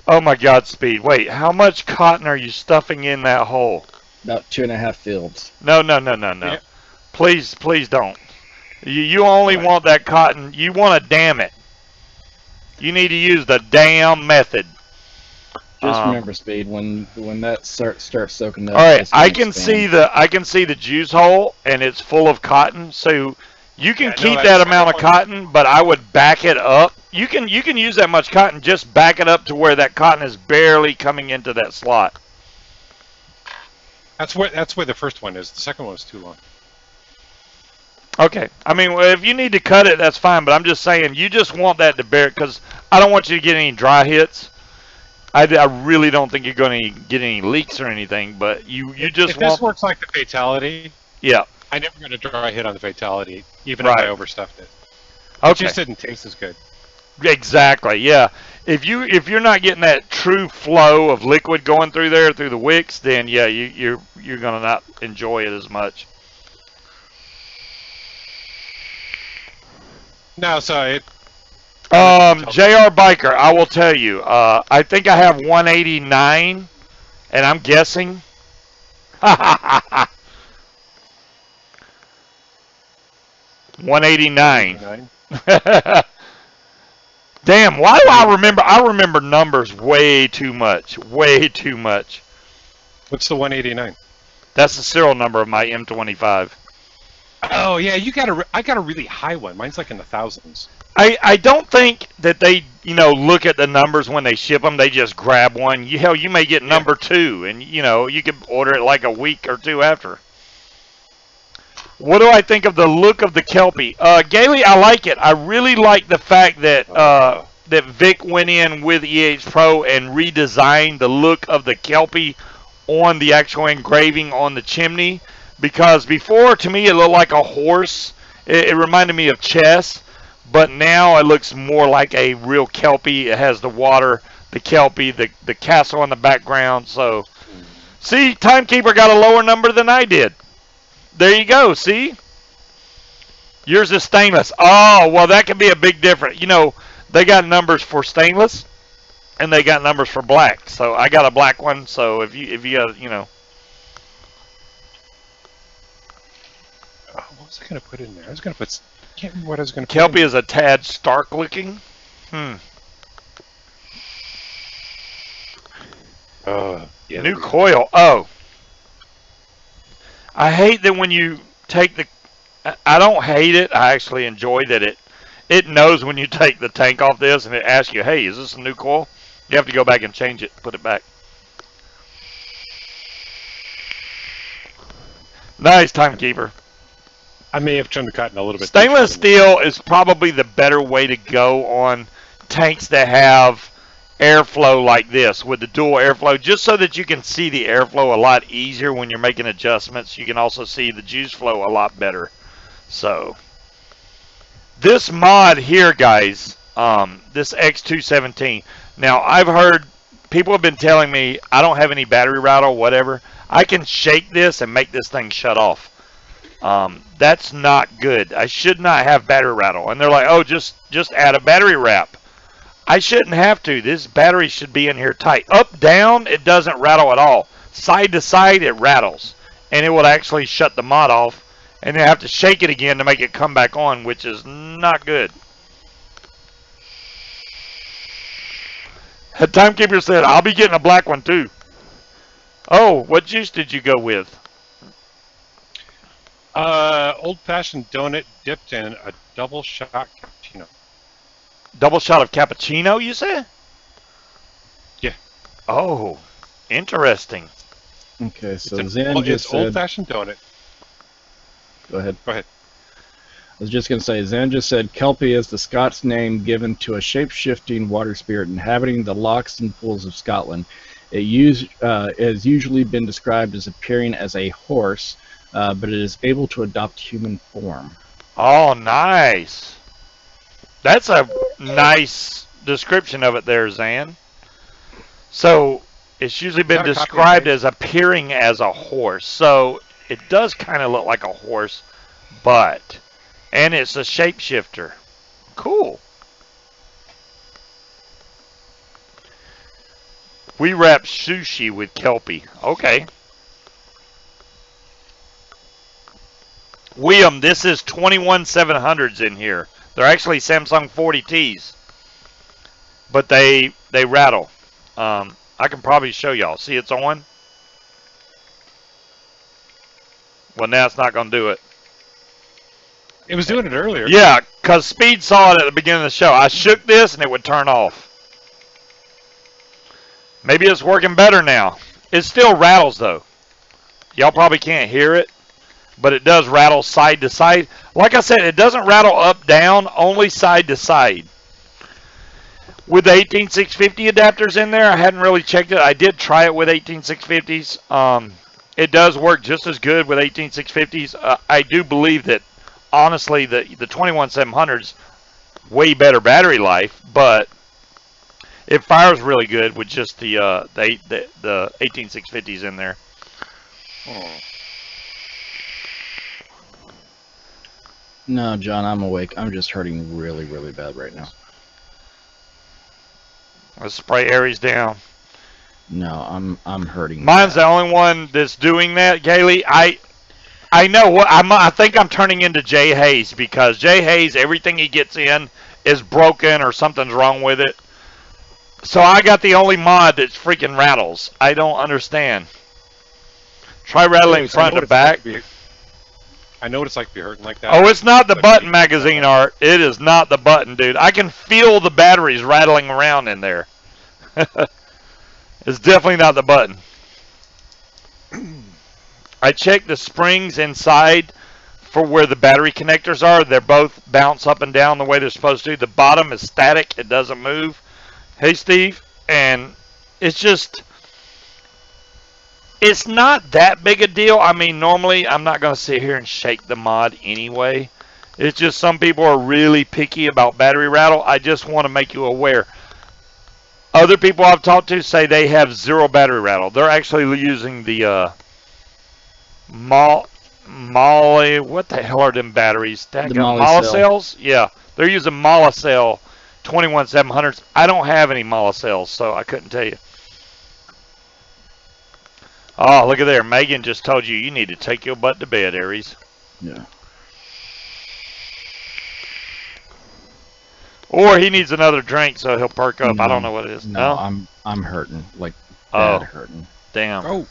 Oh my God, Speed! Wait, how much cotton are you stuffing in that hole? About 2.5 fields. No. Yeah. Please don't. You only want that cotton. You want to dam it. You need to use the dam method. Just remember, Speed, when that starts soaking up. All right, I can see the juice hole, and it's full of cotton. So you can keep that amount of cotton, but I would back it up. You can use that much cotton. Just back it up to where that cotton is barely coming into that slot. That's where the first one is. The second one is too long. Okay. I mean, if you need to cut it, that's fine. But I'm just saying, you just want that to bear, because I don't want you to get any dry hits. I really don't think you're going to get any leaks or anything. But you just if want. this works like the Fatality. Yeah. I never got a dry hit on the Fatality, even Right. if I overstuffed it. Okay. It just didn't taste as good. Exactly. Yeah. If you're not getting that true flow of liquid going through there through the wicks, then yeah, you're gonna not enjoy it as much. No, so it. JR Biker, I will tell you. I think I have 189, and I'm guessing. 189. Damn, why do I remember? I remember numbers way too much. Way too much. What's the 189? That's the serial number of my M25. Oh yeah, I got a really high one. Mine's like in the thousands. I don't think that they look at the numbers when they ship them. They just grab one. Hell, you may get number 2, and you could order it like a week or 2 after. What do I think of the look of the Kelpie? Gailey, I like it. I really like the fact that that Vic went in with EH Pro and redesigned the look of the Kelpie on the actual engraving on the chimney. Because before, to me, it looked like a horse. It reminded me of chess. But now it looks more like a real Kelpie. It has the water, the Kelpie, the castle in the background. So, see, Timekeeper got a lower number than I did. There you go, see? Yours is stainless. Oh, well, that could be a big difference. They got numbers for stainless, and they got numbers for black. So I got a black one, so if you got, What was I going to put in there? I was going to put... I can't remember what I was going to put Kelpie in. is a tad stark looking. Yeah, New coil. Oh. I hate that when you take the... I don't hate it. I actually enjoy that it knows when you take the tank off this and it asks you, hey, is this a new coil? You have to go back and change it, put it back. Nice timekeeper. I may have trimmed the cotton a little bit. Stainless steel is probably the better way to go on tanks that have airflow like this with the dual airflow, just so that you can see the airflow a lot easier when you're making adjustments. You can also see the juice flow a lot better. So this mod here, guys, this X217. Now I've heard people have been telling me I don't have any battery rattle, whatever. I can shake this and make this thing shut off. That's not good. I should not have battery rattle. And they're like, oh, just add a battery wrap. I shouldn't have to. This battery should be in here tight. Up, down, it doesn't rattle at all. Side to side, it rattles. And it will actually shut the mod off. And then have to shake it again to make it come back on, which is not good. The timekeeper said, I'll be getting a black one too. Oh, what juice did you go with? Old-fashioned donut dipped in a double shot cappuccino. Double shot of cappuccino, you said? Yeah. Oh, interesting. Okay, so Zan just said... old-fashioned donut. Go ahead. Go ahead. I was just going to say, Zan just said, Kelpie is the Scots name given to a shape-shifting water spirit inhabiting the lochs and pools of Scotland. It has usually been described as appearing as a horse, but it is able to adopt human form. Oh, nice. That's a nice description of it there, Zan. So, it's usually been described as appearing as a horse. So, it does kind of look like a horse, but... And it's a shapeshifter. Cool. We wrap sushi with Kelpie. Okay. William, this is 21700s in here. They're actually Samsung 40Ts. But they rattle. I can probably show y'all. See, it's on. Well, now it's not going to do it. It was doing it earlier. Yeah, because Speed saw it at the beginning of the show. I shook this and it would turn off. Maybe it's working better now. It still rattles, though. Y'all probably can't hear it, but it does rattle side to side. Like I said, it doesn't rattle up, down, only side to side. With the 18650 adapters in there, I hadn't really checked it. I did try it with 18650s. It does work just as good with 18650s. I do believe that, honestly, the 21700s way better battery life, but it fires really good with just the 18650s in there. No, John, I'm awake. I'm just hurting really, really bad right now. Let's spray Aries down. No, I'm hurting. Mine's the only one that's doing that, Gailey. I know what I think I'm turning into Jay Hayes, because Jay Hayes, everything he gets in is broken or something's wrong with it. So I got the only mod that freaking rattles. I don't understand. Try rattling front to back. I know what it's like to be hurting like that. Oh, it's not the button, magazine art. It is not the button, dude. I can feel the batteries rattling around in there. It's definitely not the button. I checked the springs inside for where the battery connectors are. They're both bounce up and down the way they're supposed to. The bottom is static. It doesn't move. Hey, Steve. And it's just... It's not that big a deal. I mean, normally I'm not going to sit here and shake the mod anyway. It's just some people are really picky about battery rattle. I just want to make you aware. Other people I've talked to say they have zero battery rattle. They're actually using the Molly, what the hell are them batteries? The Molicels? Yeah, they're using Molicel 21700s. I don't have any Molicels, so I couldn't tell you. Oh, look at there. Megan just told you need to take your butt to bed, Aries. Yeah. Or he needs another drink so he'll perk up. I don't know what it is. No, I'm hurting. Like, bad hurting. Damn. Oh.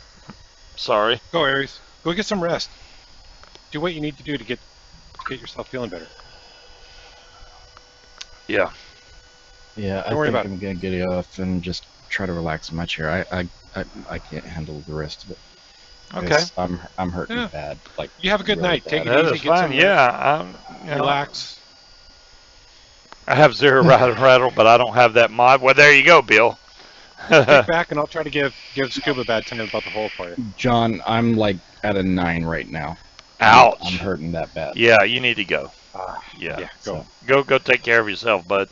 Sorry. Go, Aries. Go get some rest. Do what you need to do to get yourself feeling better. Yeah. Yeah, I think I'm going to get off and just try to relax my chair. I can't handle the rest of it. Okay. I'm hurting Yeah. bad. Like, You have a good really night. bad. Take it That easy. is Get fine. some Yeah. relax. I have zero rattle, but I don't have that mod. Well, there you go, Bill. Kick back, and I'll try to give Scuba a bad time about the hole for you. John, I'm like at a 9 right now. Ouch. I'm hurting that bad. Yeah, you need to go. Yeah, go. So, go take care of yourself, bud.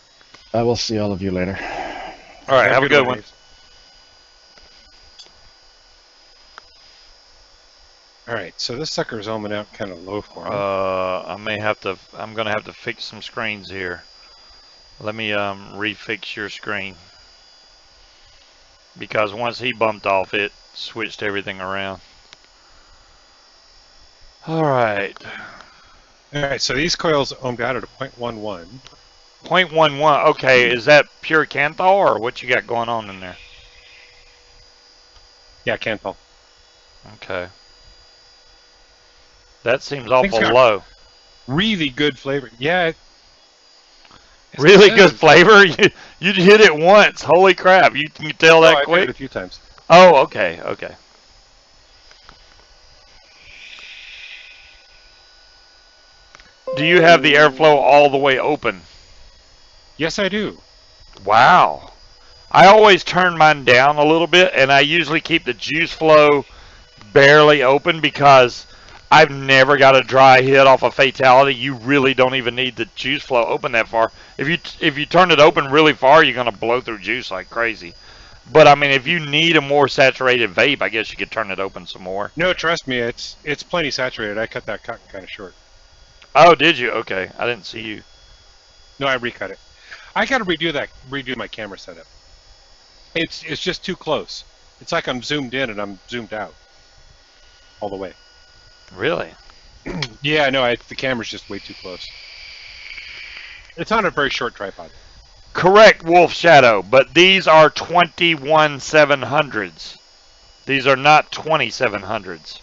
I will see all of you later. All right, have a good one. Dave. All right, so this sucker's ohming out kind of low for him. I'm gonna have to fix some screens here. Let me refix your screen, because once he bumped off, it switched everything around. All right. All right, so these coils ohmed out at a 0.11. 0.11. Okay, is that pure Canthal or what you got going on in there? Yeah, Canthal. Okay. That seems awful got low. Really good flavor. Yeah. Really good flavor? You hit it once. Holy crap. You can tell that I've hit quick? it a few times. Oh, okay, okay. Do you have the airflow all the way open? Yes, I do. Wow. I always turn mine down a little bit, and I usually keep the juice flow barely open because I've never got a dry hit off a Fatality. You really don't even need the juice flow open that far. If you turn it open really far, you're going to blow through juice like crazy. But, I mean, if you need a more saturated vape, I guess you could turn it open some more. No, trust me, it's plenty saturated. I cut that cotton kind of short. Oh, did you? Okay. I didn't see you. No, I recut it. I got to redo my camera setup. It's just too close. It's like I'm zoomed in and I'm zoomed out all the way. Really? Yeah, no, the camera's just way too close. It's on a very short tripod. Correct, Wolf Shadow, but these are 21-700s. These are not 2700s.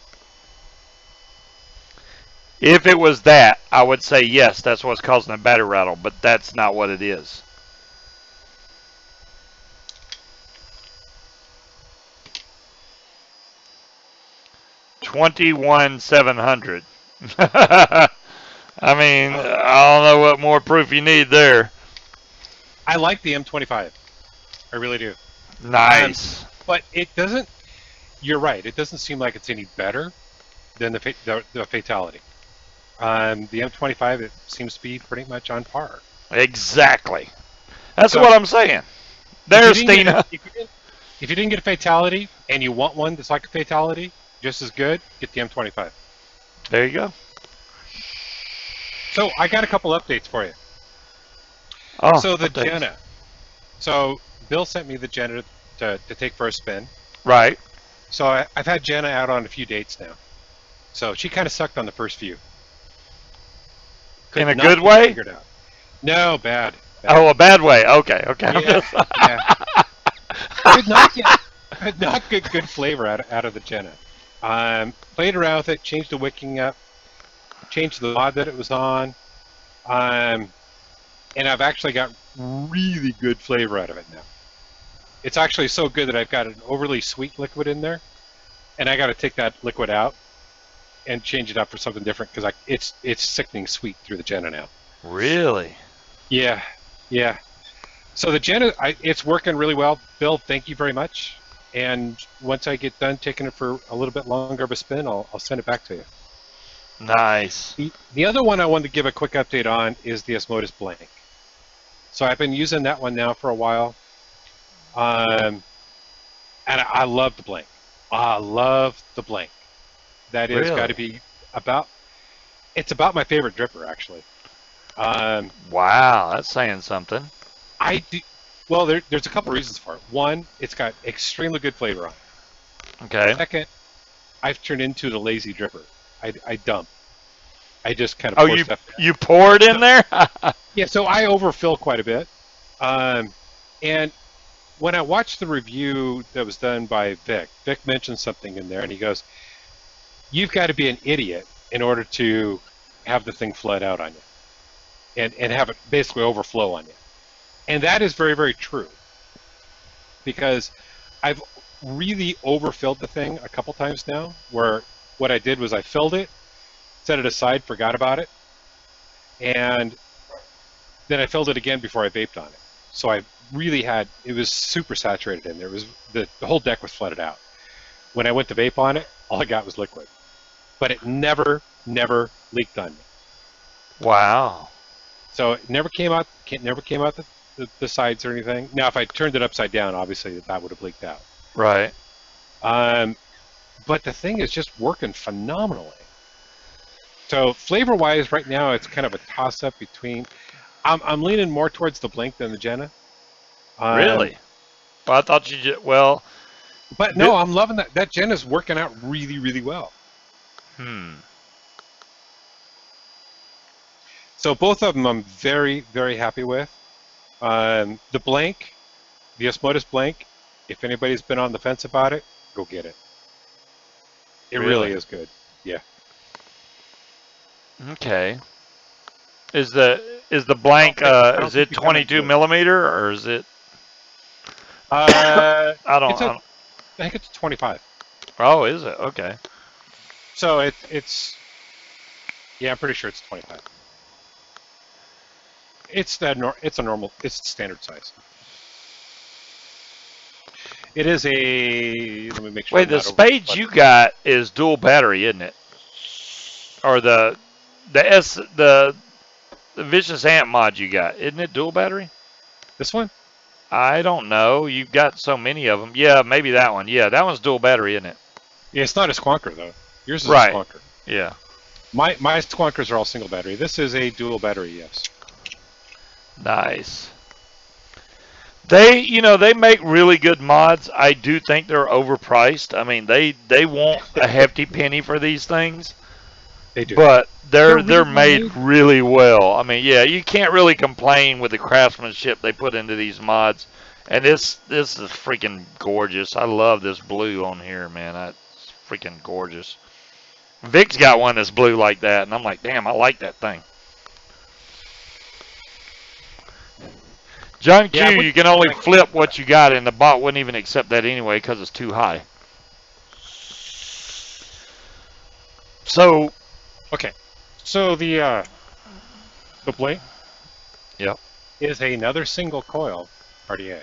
If it was that, I would say yes, that's what's causing the battery rattle, but that's not what it is. $21,700. I mean, I don't know what more proof you need there. I like the M25. I really do. Nice. But it doesn't. You're right. It doesn't seem like it's any better than the Fatality. The M25, it seems to be pretty much on par. Exactly. That's So, what I'm saying. There's Stina. If you didn't get a Fatality and you want one that's like a Fatality, just as good, get the M25. There you go. So I got a couple updates for you. Oh, So the updates. Jenna. So Bill sent me the Jenna to take for a spin. Right. So I've had Jenna out on a few dates now. So she kind of sucked on the first few. Could In a not good get way? figured out. No, bad. Oh, a bad way. Okay, okay. Yeah. Could not get good flavor out of the Jenna. Played around with it, changed the wicking up, changed the mod that it was on, and I've actually got really good flavor out of it now. It's actually so good that I've got an overly sweet liquid in there, and I got to take that liquid out and change it up for something different because it's sickening sweet through the Jenna now. Really? Yeah. So the Jenna, it's working really well. Bill, thank you very much. And once I get done taking it for a little bit longer of a spin, I'll send it back to you. Nice. The other one I wanted to give a quick update on is the Osmosis Blank. So I've been using that one now for a while. And I love the Blank. I love the Blank. That is got to be it's about my favorite dripper, actually. Wow, that's saying something. Well, there's a couple reasons for it. One, it's got extremely good flavor on it. Okay. Second, I've turned into the lazy dripper. I dump. I just kind of pour stuff down. You pour it in there? Yeah, so I overfill quite a bit. And when I watched the review that was done by Vic mentioned something in there, and he goes, "You've got to be an idiot in order to have the thing flood out on you, and have it basically overflow on you." And that is very, very true. Because really overfilled the thing a couple times now, where what I did was I filled it, set it aside, forgot about it, and then I filled it again before I vaped on it. So I really had, it was super saturated in there. It was the whole deck was flooded out. When I went to vape on it, all I got was liquid. But it never leaked on me. Wow. So it never came out the sides or anything. Now, if I turned it upside down, obviously that would have leaked out. Right. But the thing is just working phenomenally. So flavor-wise, right now it's kind of a toss-up between. I'm leaning more towards the Blink than the Jenna. Really? Well, I thought you just But no, I'm loving that. That Jenna's working out really well. So both of them I'm very happy with. The Blank, the Osmosis Blank, if anybody's been on the fence about it, go get it. It really is good. Yeah. Okay. Is the Blank is it 22 millimeter or is it? I think it's 25. Oh, is it? Okay. So it's yeah, I'm pretty sure it's 25. It's standard size. It is a, let me make sure. Wait, the Spades you got is dual battery, isn't it? Or the Vicious Ant mod you got, isn't it dual battery? This one? I don't know. You've got so many of them. Yeah, maybe that one. Yeah, that one's dual battery, isn't it? Yeah, it's not a Squonker though. Yours is right. a Squonker. Yeah. My Squonkers are all single battery. This is a dual battery, yes. Nice. They make really good mods. I do think they're overpriced. I mean, they want a hefty penny for these things. They do. But they're made really well. I mean, yeah, you can't really complain with the craftsmanship they put into these mods. And this is freaking gorgeous. I love this blue on here, man. It's freaking gorgeous. Vic's got one that's blue like that, and I'm like, damn, I like that thing. John Q, you can only flip what you got, and the bot wouldn't even accept that anyway because it's too high. So, okay, so the Blink, yep, is another single coil RDA.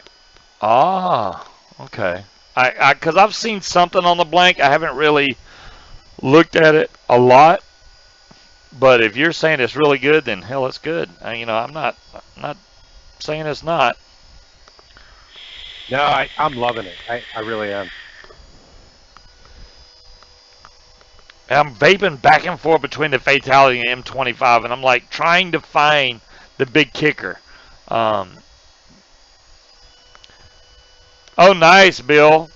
Ah, okay. Because I've seen something on the Blank. I haven't really looked at it a lot, but if you're saying it's really good, then hell, it's good. I'm not saying it's not. No, I'm loving it. I really am. I'm vaping back and forth between the Fatality and M25, and I'm like trying to find the big kicker. Oh, nice, Bill.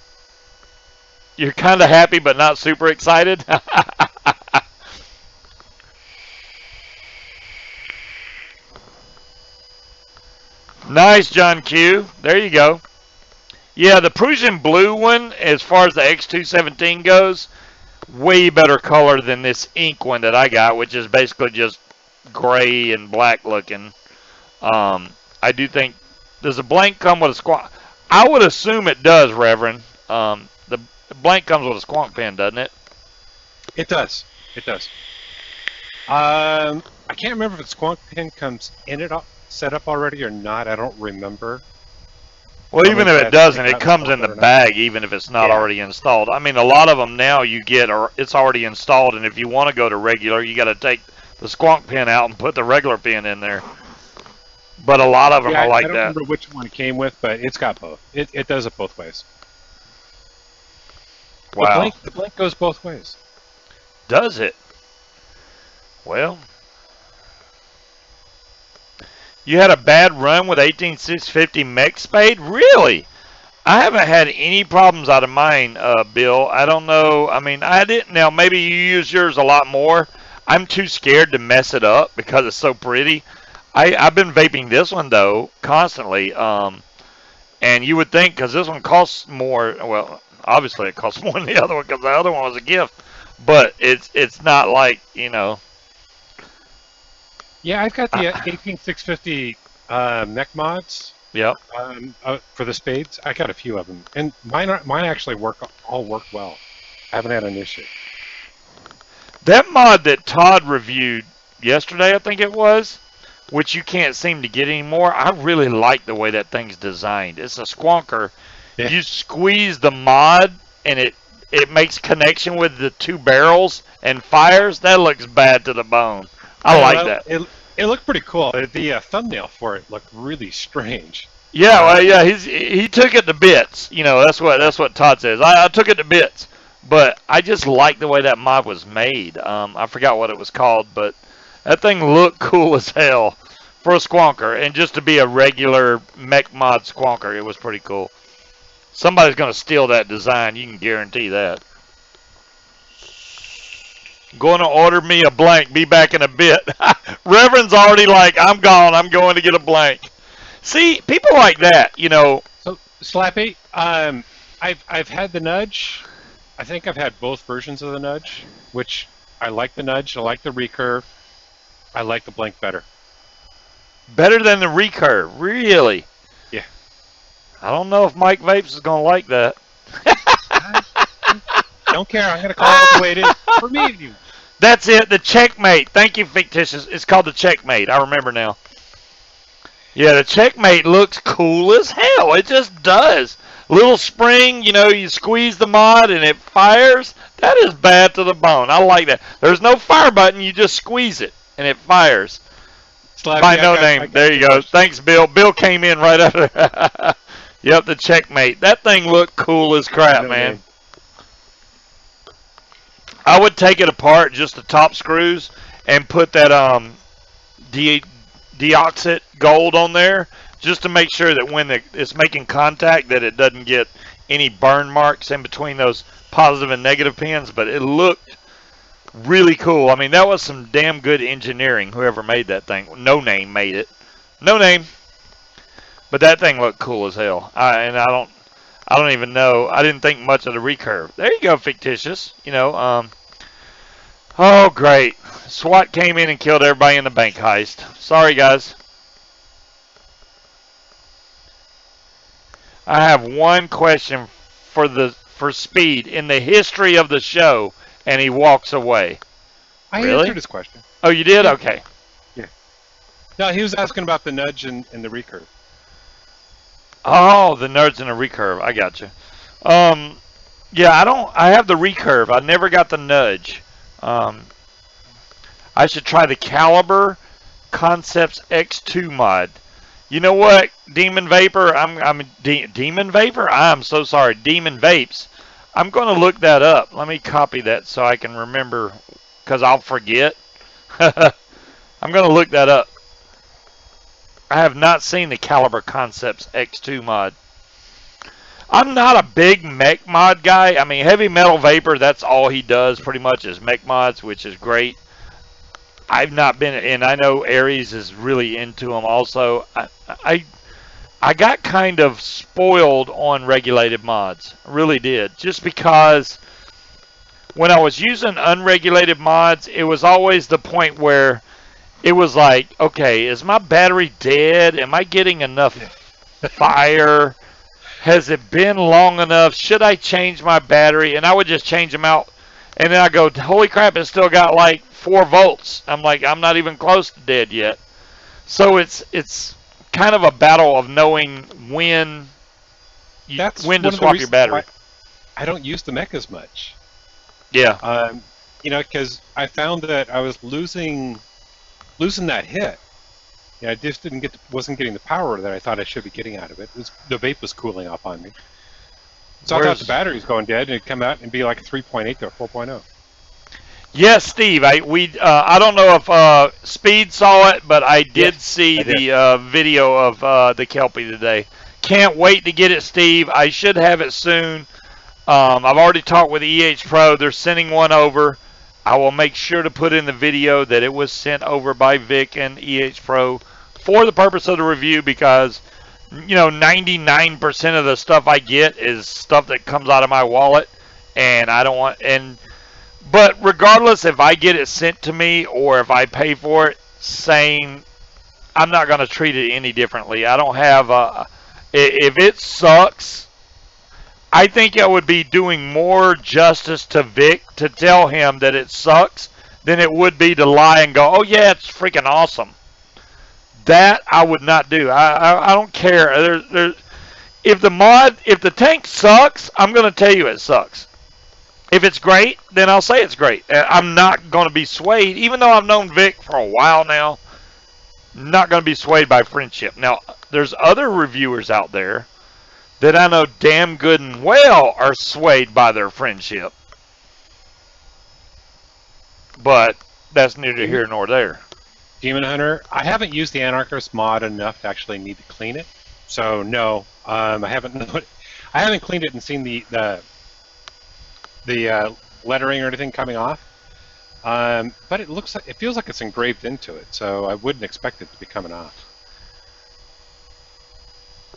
You're kind of happy, but not super excited. Nice, John Q. There you go. Yeah, the Prussian blue one, as far as the X217 goes, way better color than this ink one that I got, which is basically just gray and black looking. I do think, does the Blank come with a squonk? I would assume it does, Reverend. The Blank comes with a squonk pen, doesn't it? It does. It does. I can't remember if the squonk pen comes in it set up already or not. I don't remember. Well, even if it doesn't, it comes in the bag, even if it's not already installed. I mean, a lot of them now you get, or it's already installed, and if you want to go to regular, you got to take the squonk pin out and put the regular pin in there. But a lot of them are like that. I don't remember which one it came with, but it's got both. It does it both ways. Wow. The Blink goes both ways. Does it? Well, you had a bad run with 18650 mech spade? Really? I haven't had any problems out of mine, Bill. I don't know. I mean, I didn't. Now, maybe you use yours a lot more. I'm too scared to mess it up because it's so pretty. I've been vaping this one, though, constantly. And you would think, because this one costs more, well, obviously it costs more than the other one because the other one was a gift. But it's not like, Yeah, I've got the 18650 mech mods, Yep. For the spades, I got a few of them, and mine actually all work well. I haven't had an issue. That mod that Todd reviewed yesterday, I think it was, which you can't seem to get anymore, I really like the way that thing's designed. It's a squonker. Yeah. You squeeze the mod, and it makes connection with the two barrels and fires. That looks bad to the bone. I like that. It looked pretty cool. The thumbnail for it looked really strange. Yeah, well, yeah, he took it to bits. You know, that's what Todd says. I took it to bits, but I just like the way that mod was made. I forgot what it was called, but that thing looked cool as hell for a squonker, and just to be a regular mech mod squonker, it was pretty cool. Somebody's gonna steal that design. You can guarantee that. Going to order me a blank. Be back in a bit. Reverend's already like, I'm gone. I'm going to get a blank. See, people like that, you know. So, Slappy, I've had the nudge. I think I've had both versions of the nudge, which I like the nudge. I like the recurve. I like the blank better. Better than the recurve, really? Yeah. I don't know if Mike Vapes is going to like that. Don't care. I'm going to call it the way it is. For me and you. That's it. The checkmate. Thank you, Fictitious. It's called the checkmate. I remember now. Yeah, the checkmate looks cool as hell. It just does. Little spring, you know, you squeeze the mod and it fires. That is bad to the bone. I like that. There's no fire button. You just squeeze it and it fires. By no name. There you go. Thanks, Bill. Bill came in right after. Yep, the checkmate. That thing looked cool as crap, man. I would take it apart, just the top screws, and put that deoxit gold on there, just to make sure that when it's making contact that it doesn't get any burn marks in between those positive and negative pins. But it looked really cool. I mean, that was some damn good engineering, whoever made that thing. No Name made it. No Name. But that thing looked cool as hell. I don't even know. I didn't think much of the recurve. There you go, Fictitious. You know, oh, great. SWAT came in and killed everybody in the bank heist. Sorry, guys. I have one question for Speed in the history of the show, and he walks away. I Really? answered his question. Oh, you did? Okay. Yeah. No, he was asking about the nudge and the recurve. Oh, the nerds and the recurve. I got you. Yeah, I have the recurve. I never got the nudge. I should try the Caliber Concepts X2 mod. You know what, Demon Vapor? Demon Vapor? I'm so sorry, Demon Vapes. I'm going to look that up. Let me copy that so I can remember, because I'll forget. I'm going to look that up. I have not seen the Caliber Concepts X2 mod. I'm not a big mech mod guy. I mean, Heavy Metal Vapor, that's all he does pretty much is mech mods, which is great. I've not been, and I know Aries is really into them also. I got kind of spoiled on regulated mods. I really did. Just because when I was using unregulated mods, it was always the point where it was like, okay, is my battery dead? Am I getting enough fire? Has it been long enough? Should I change my battery? And I would just change them out. And then I go, holy crap, it's still got like 4 volts. I'm like, I'm not even close to dead yet. So it's kind of a battle of knowing when to swap your battery. I don't use the mech as much. Yeah. You know, because I found that I was losing that hit. Yeah, I just wasn't getting the power that I thought I should be getting out of it. The vape was cooling off on me. So I thought the battery was going dead, and it'd come out and be like a 3.8 to a 4.0. Yes, Steve. I don't know if Speed saw it, but I did see the video of the Kelpie today. Can't wait to get it, Steve. I should have it soon. I've already talked with EH Pro. They're sending one over. I will make sure to put in the video that it was sent over by Vic and EH Pro for the purpose of the review, because, you know, 99% of the stuff I get is stuff that comes out of my wallet, and I don't want, but regardless if I get it sent to me or if I pay for it, same, I'm not going to treat it any differently. I don't have if it sucks, I think I would be doing more justice to Vic to tell him that it sucks than it would be to lie and go, oh yeah, it's freaking awesome. That I would not do. I don't care. If the tank sucks, I'm going to tell you it sucks. If it's great, then I'll say it's great. I'm not going to be swayed, even though I've known Vic for a while now. Not going to be swayed by friendship. Now, there's other reviewers out there that I know damn good and well are swayed by their friendship. But that's neither here nor there. Demon Hunter, I haven't used the Anarchist mod enough to actually need to clean it. So no, I haven't cleaned it and seen the lettering or anything coming off. But it feels like it's engraved into it, so I wouldn't expect it to be coming off.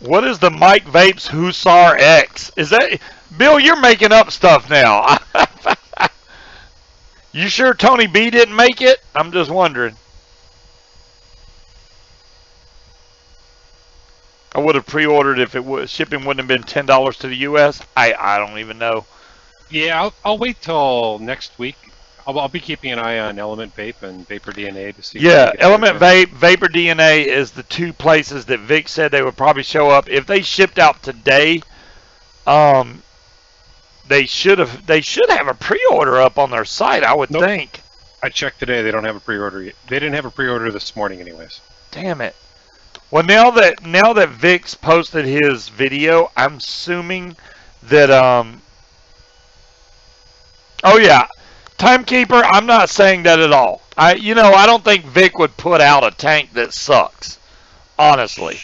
What is the Mike Vapes Hussar X? Is that Bill? You're making up stuff now. You sure Tony B didn't make it? I'm just wondering. I would have pre-ordered if shipping wouldn't have been $10 to the U.S. I don't even know. Yeah, I'll wait till next week. I'll be keeping an eye on Element Vape and Vapor DNA to see. Yeah, Element Vape, Vapor DNA is the two places that Vic said they would probably show up. If they shipped out today, they should have a pre-order up on their site, I would think. I checked today; they don't have a pre-order yet. They didn't have a pre-order this morning, anyways. Damn it. Well, now that Vic's posted his video, I'm assuming that oh yeah, Timekeeper. I'm not saying that at all. I don't think Vic would put out a tank that sucks, honestly.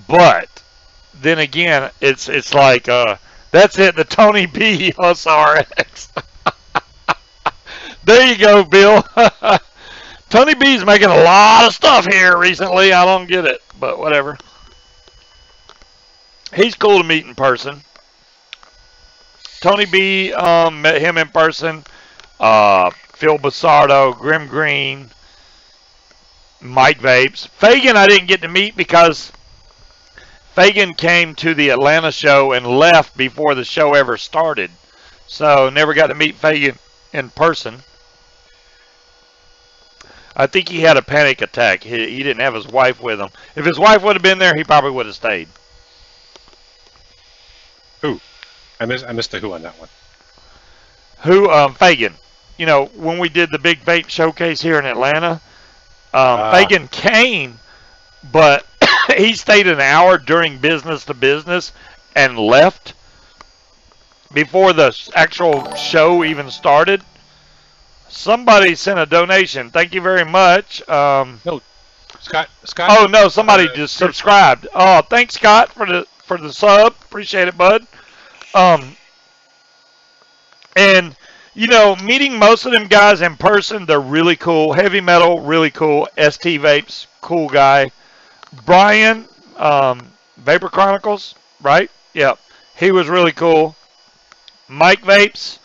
But then again, it's like that's it. The Tony B SRX. There you go, Bill. Tony B's making a lot of stuff here recently. I don't get it, but whatever. He's cool to meet in person. Tony B, met him in person. Phil Basardo, Grim Green, Mike Vapes. Fagan I didn't get to meet because Fagan came to the Atlanta show and left before the show ever started. So never got to meet Fagan in person. I think he had a panic attack. He didn't have his wife with him. If his wife would have been there, he probably would have stayed. Who? I missed the who on that one. Who? Fagan. You know, when we did the big vape showcase here in Atlanta, Fagan came, but he stayed an hour during business to business and left before the actual show even started. Somebody sent a donation. Thank you very much. No, Scott. Oh no, somebody just subscribed. Oh, thanks Scott for the sub. Appreciate it, bud. And you know, meeting most of them guys in person, they're really cool. Heavy Metal, really cool. ST Vapes, cool guy. Brian, Vapor Chronicles, right? Yep, he was really cool. Mike Vapes,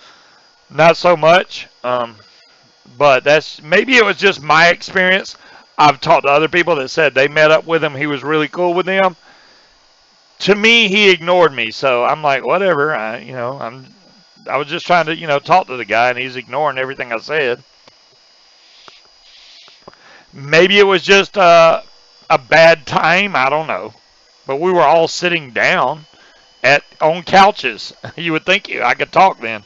not so much. But maybe it was just my experience. I've talked to other people that said they met up with him. He was really cool with them. To me, he ignored me. So I'm like, whatever. I was just trying to, talk to the guy, and he's ignoring everything I said. Maybe it was just a bad time. I don't know. But we were all sitting down on couches. You would think I could talk then.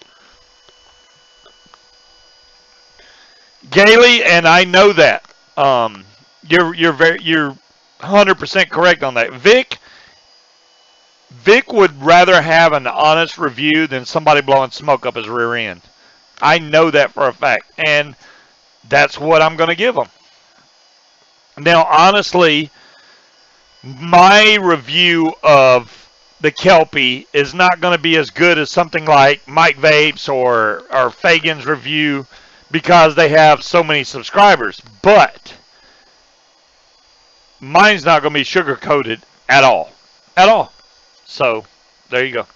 Gailey, and I know that. You're 100% correct on that. Vic would rather have an honest review than somebody blowing smoke up his rear end. I know that for a fact, and that's what I'm going to give him. Now, honestly, my review of the Kelpie is not going to be as good as something like Mike Vapes or Fagan's review, because they have so many subscribers. But mine's not going to be sugar-coated at all. At all. So, there you go.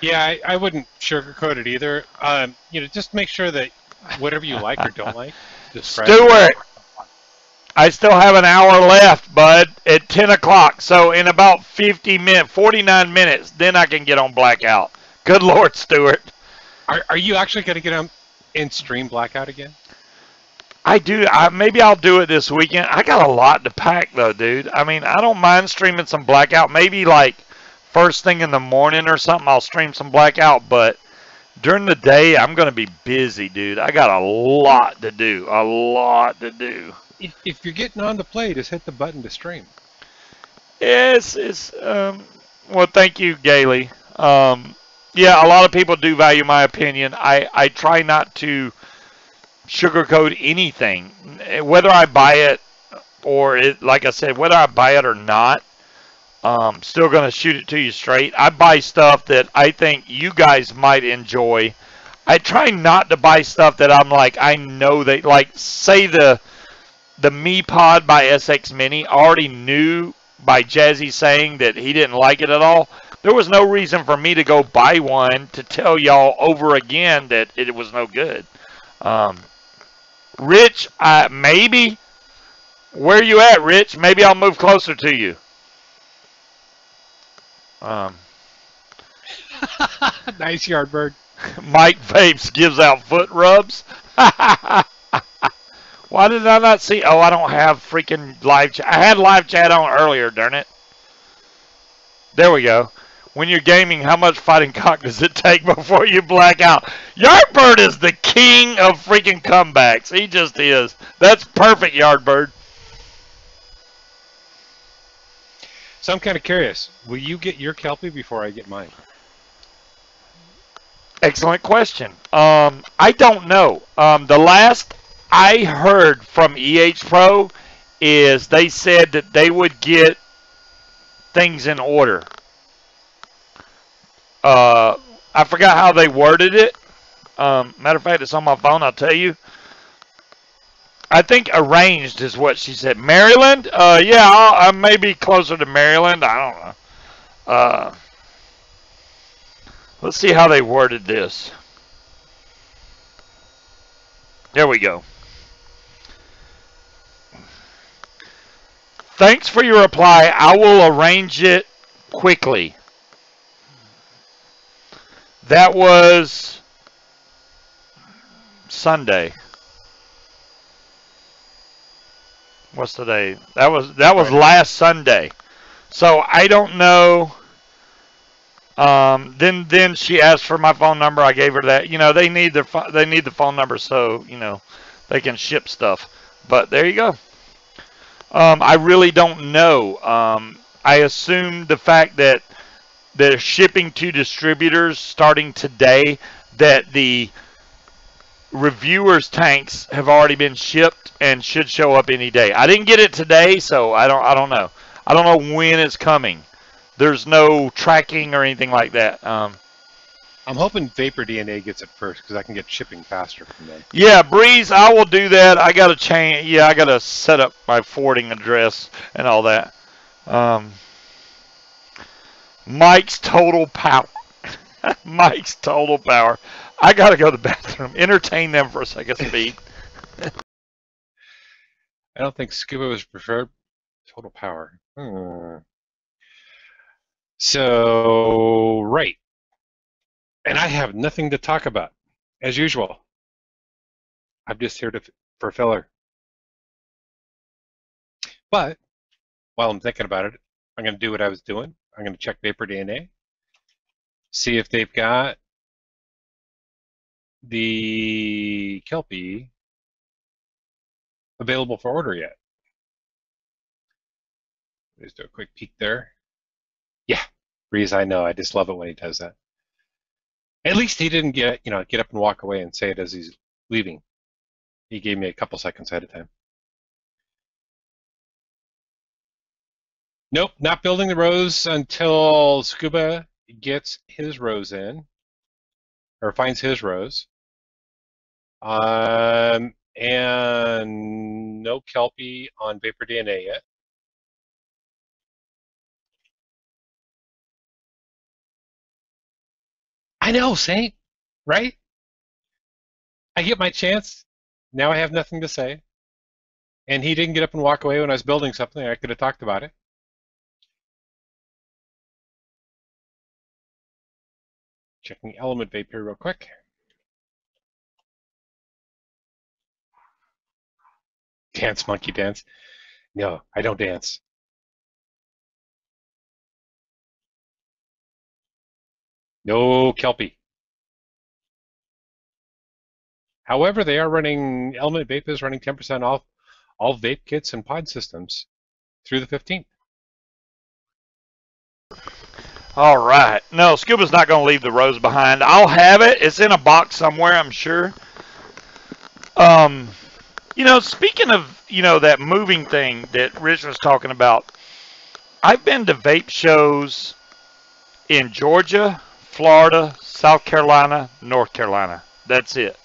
Yeah, I wouldn't sugarcoat it either. You know, just make sure that whatever you like or don't like, describe it. Stuart, I still have an hour left, bud, at 10 o'clock. So in about 50 minutes, 49 minutes, then I can get on blackout. Good Lord, Stuart. Are you actually going to get on in stream blackout again? I do. Maybe I'll do it this weekend. I got a lot to pack, though, dude. I mean, I don't mind streaming some blackout. Maybe like first thing in the morning or something, I'll stream some blackout. But during the day, I'm going to be busy, dude. I got a lot to do. A lot to do. If you're getting on the play, just hit the button to stream. Well, thank you, Gailey. Yeah, a lot of people do value my opinion. I try not to sugarcoat anything, whether I buy it or like I said, whether I buy it or not. Still gonna shoot it to you straight. I buy stuff that I think you guys might enjoy. I try not to buy stuff that I'm like I know they like. Say the Me Pod by SX Mini. I already knew by Jazzy saying that he didn't like it at all. There was no reason for me to go buy one to tell y'all over again that it was no good. Rich, maybe. Where you at, Rich? Maybe I'll move closer to you. Nice Yardbird. Mike Vapes gives out foot rubs. Why did I not see? Oh, I don't have freaking live chat. I had live chat on earlier, darn it. There we go. When you're gaming, how much fighting cock does it take before you black out? Yardbird is the king of freaking comebacks. He just is. That's perfect, Yardbird. So I'm kind of curious. Will you get your Kelpie before I get mine? Excellent question. I don't know. The last I heard from Pro is they said that they would get things in order. I forgot how they worded it. Matter of fact, it's on my phone. I'll tell you. I think arranged is what she said. Maryland? Yeah, I may be closer to Maryland. I don't know. Let's see how they worded this. There we go. Thanks for your reply. I will arrange it quickly. That was Sunday. What's today? That was last Sunday. So I don't know. Then she asked for my phone number. I gave her that. You know, they need the phone number so you know they can ship stuff. But there you go. I really don't know. I assume the fact that they're shipping to distributors starting today, that the reviewers' tanks have already been shipped and should show up any day. I didn't get it today, so I don't know. I don't know when it's coming. There's no tracking or anything like that. I'm hoping Vapor DNA gets it first because I can get shipping faster from them. Yeah, Breeze, I will do that. I got to change. Yeah, I got to set up my forwarding address and all that. Mike's total power. Mike's total power. I got to go to the bathroom. Entertain them for a second, Speed. I don't think Scuba was preferred. Total power. So, right. And I have nothing to talk about, as usual. I'm just here for filler. But while I'm thinking about it, I'm going to do what I was doing. I'm going to check Vapor DNA, see if they've got the Kelpie available for order yet. Just do a quick peek there. Yeah, Breeze, I know. I just love it when he does that. At least he didn't get up and walk away and say it as he's leaving. He gave me a couple seconds ahead of time. Nope, not building the rows until Scuba gets his rows in, or finds his rows. And no Kelpie on Vapor DNA yet. I know, Saint, right? I get my chance. Now I have nothing to say. And he didn't get up and walk away when I was building something. I could have talked about it. Checking element vape here real quick. Dance, monkey dance. No, I don't dance. No Kelpie. However, they are running, Element Vape is running 10% off all vape kits and pod systems through the 15th. All right. No, Scuba's not going to leave the rose behind. I'll have it. It's in a box somewhere, I'm sure. You know, speaking of, you know, that moving thing that Rich was talking about, I've been to vape shows in Georgia, Florida, South Carolina, North Carolina. That's it.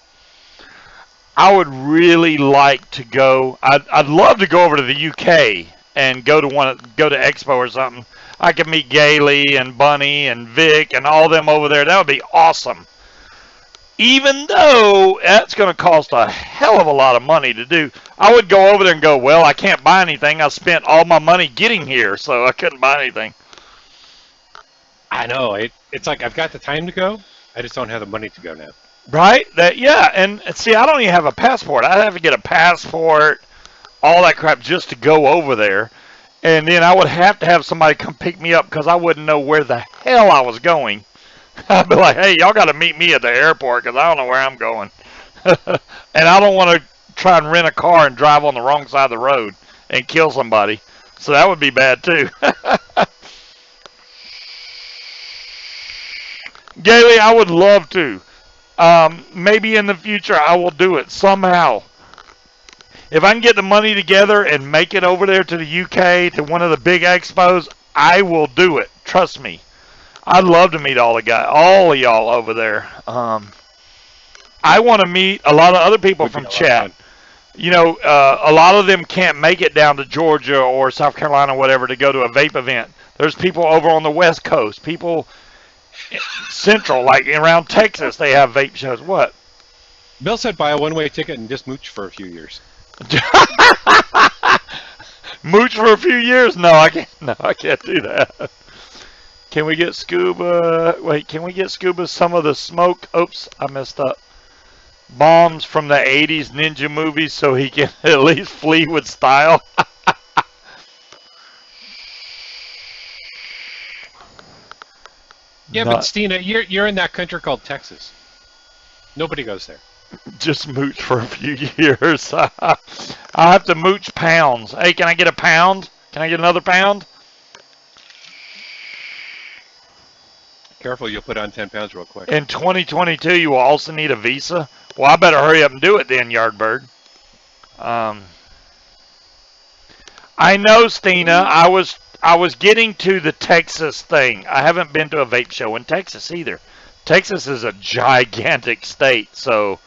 I would really like to go. I'd love to go over to the UK and go to Expo or something. I could meet Gailey and Bunny and Vic and all them over there. That would be awesome. Even though that's going to cost a hell of a lot of money to do. I would go over there and go, well, I can't buy anything. I spent all my money getting here, so I couldn't buy anything. I know. It's like I've got the time to go. I just don't have the money to go now. Right? Yeah, and see, I don't even have a passport. I'd have to get a passport, all that crap just to go over there. And then I would have to have somebody come pick me up because I wouldn't know where the hell I was going. I'd be like, hey, y'all got to meet me at the airport because I don't know where I'm going. And I don't want to try and rent a car and drive on the wrong side of the road and kill somebody. So that would be bad, too. Gailey, I would love to. Maybe in the future I will do it somehow. If I can get the money together and make it over there to the UK, to one of the big expos, I will do it. Trust me. I'd love to meet all of y'all over there. I want to meet a lot of other people from chat. You know, a lot of them can't make it down to Georgia or South Carolina or whatever to go to a vape event. There's people over on the West Coast, people central, like around Texas, they have vape shows. What? Bill said buy a one-way ticket and just mooch for a few years. Mooch for a few years? No, I can't. No, I can't do that. Can we get Scuba? Wait, can we get Scuba some of the smoke? Oops, I messed up. Bombs from the 80s ninja movies so he can at least flee with style. Yeah, but Stina, you're in that country called Texas. Nobody goes there. Just mooch for a few years. I'll have to mooch pounds. Hey, can I get a pound? Can I get another pound? Careful, you'll put on 10 pounds real quick. In 2022, you will also need a visa. Well, I better hurry up and do it then, Yardbird. I know, Stina. I was getting to the Texas thing. I haven't been to a vape show in Texas either. Texas is a gigantic state, so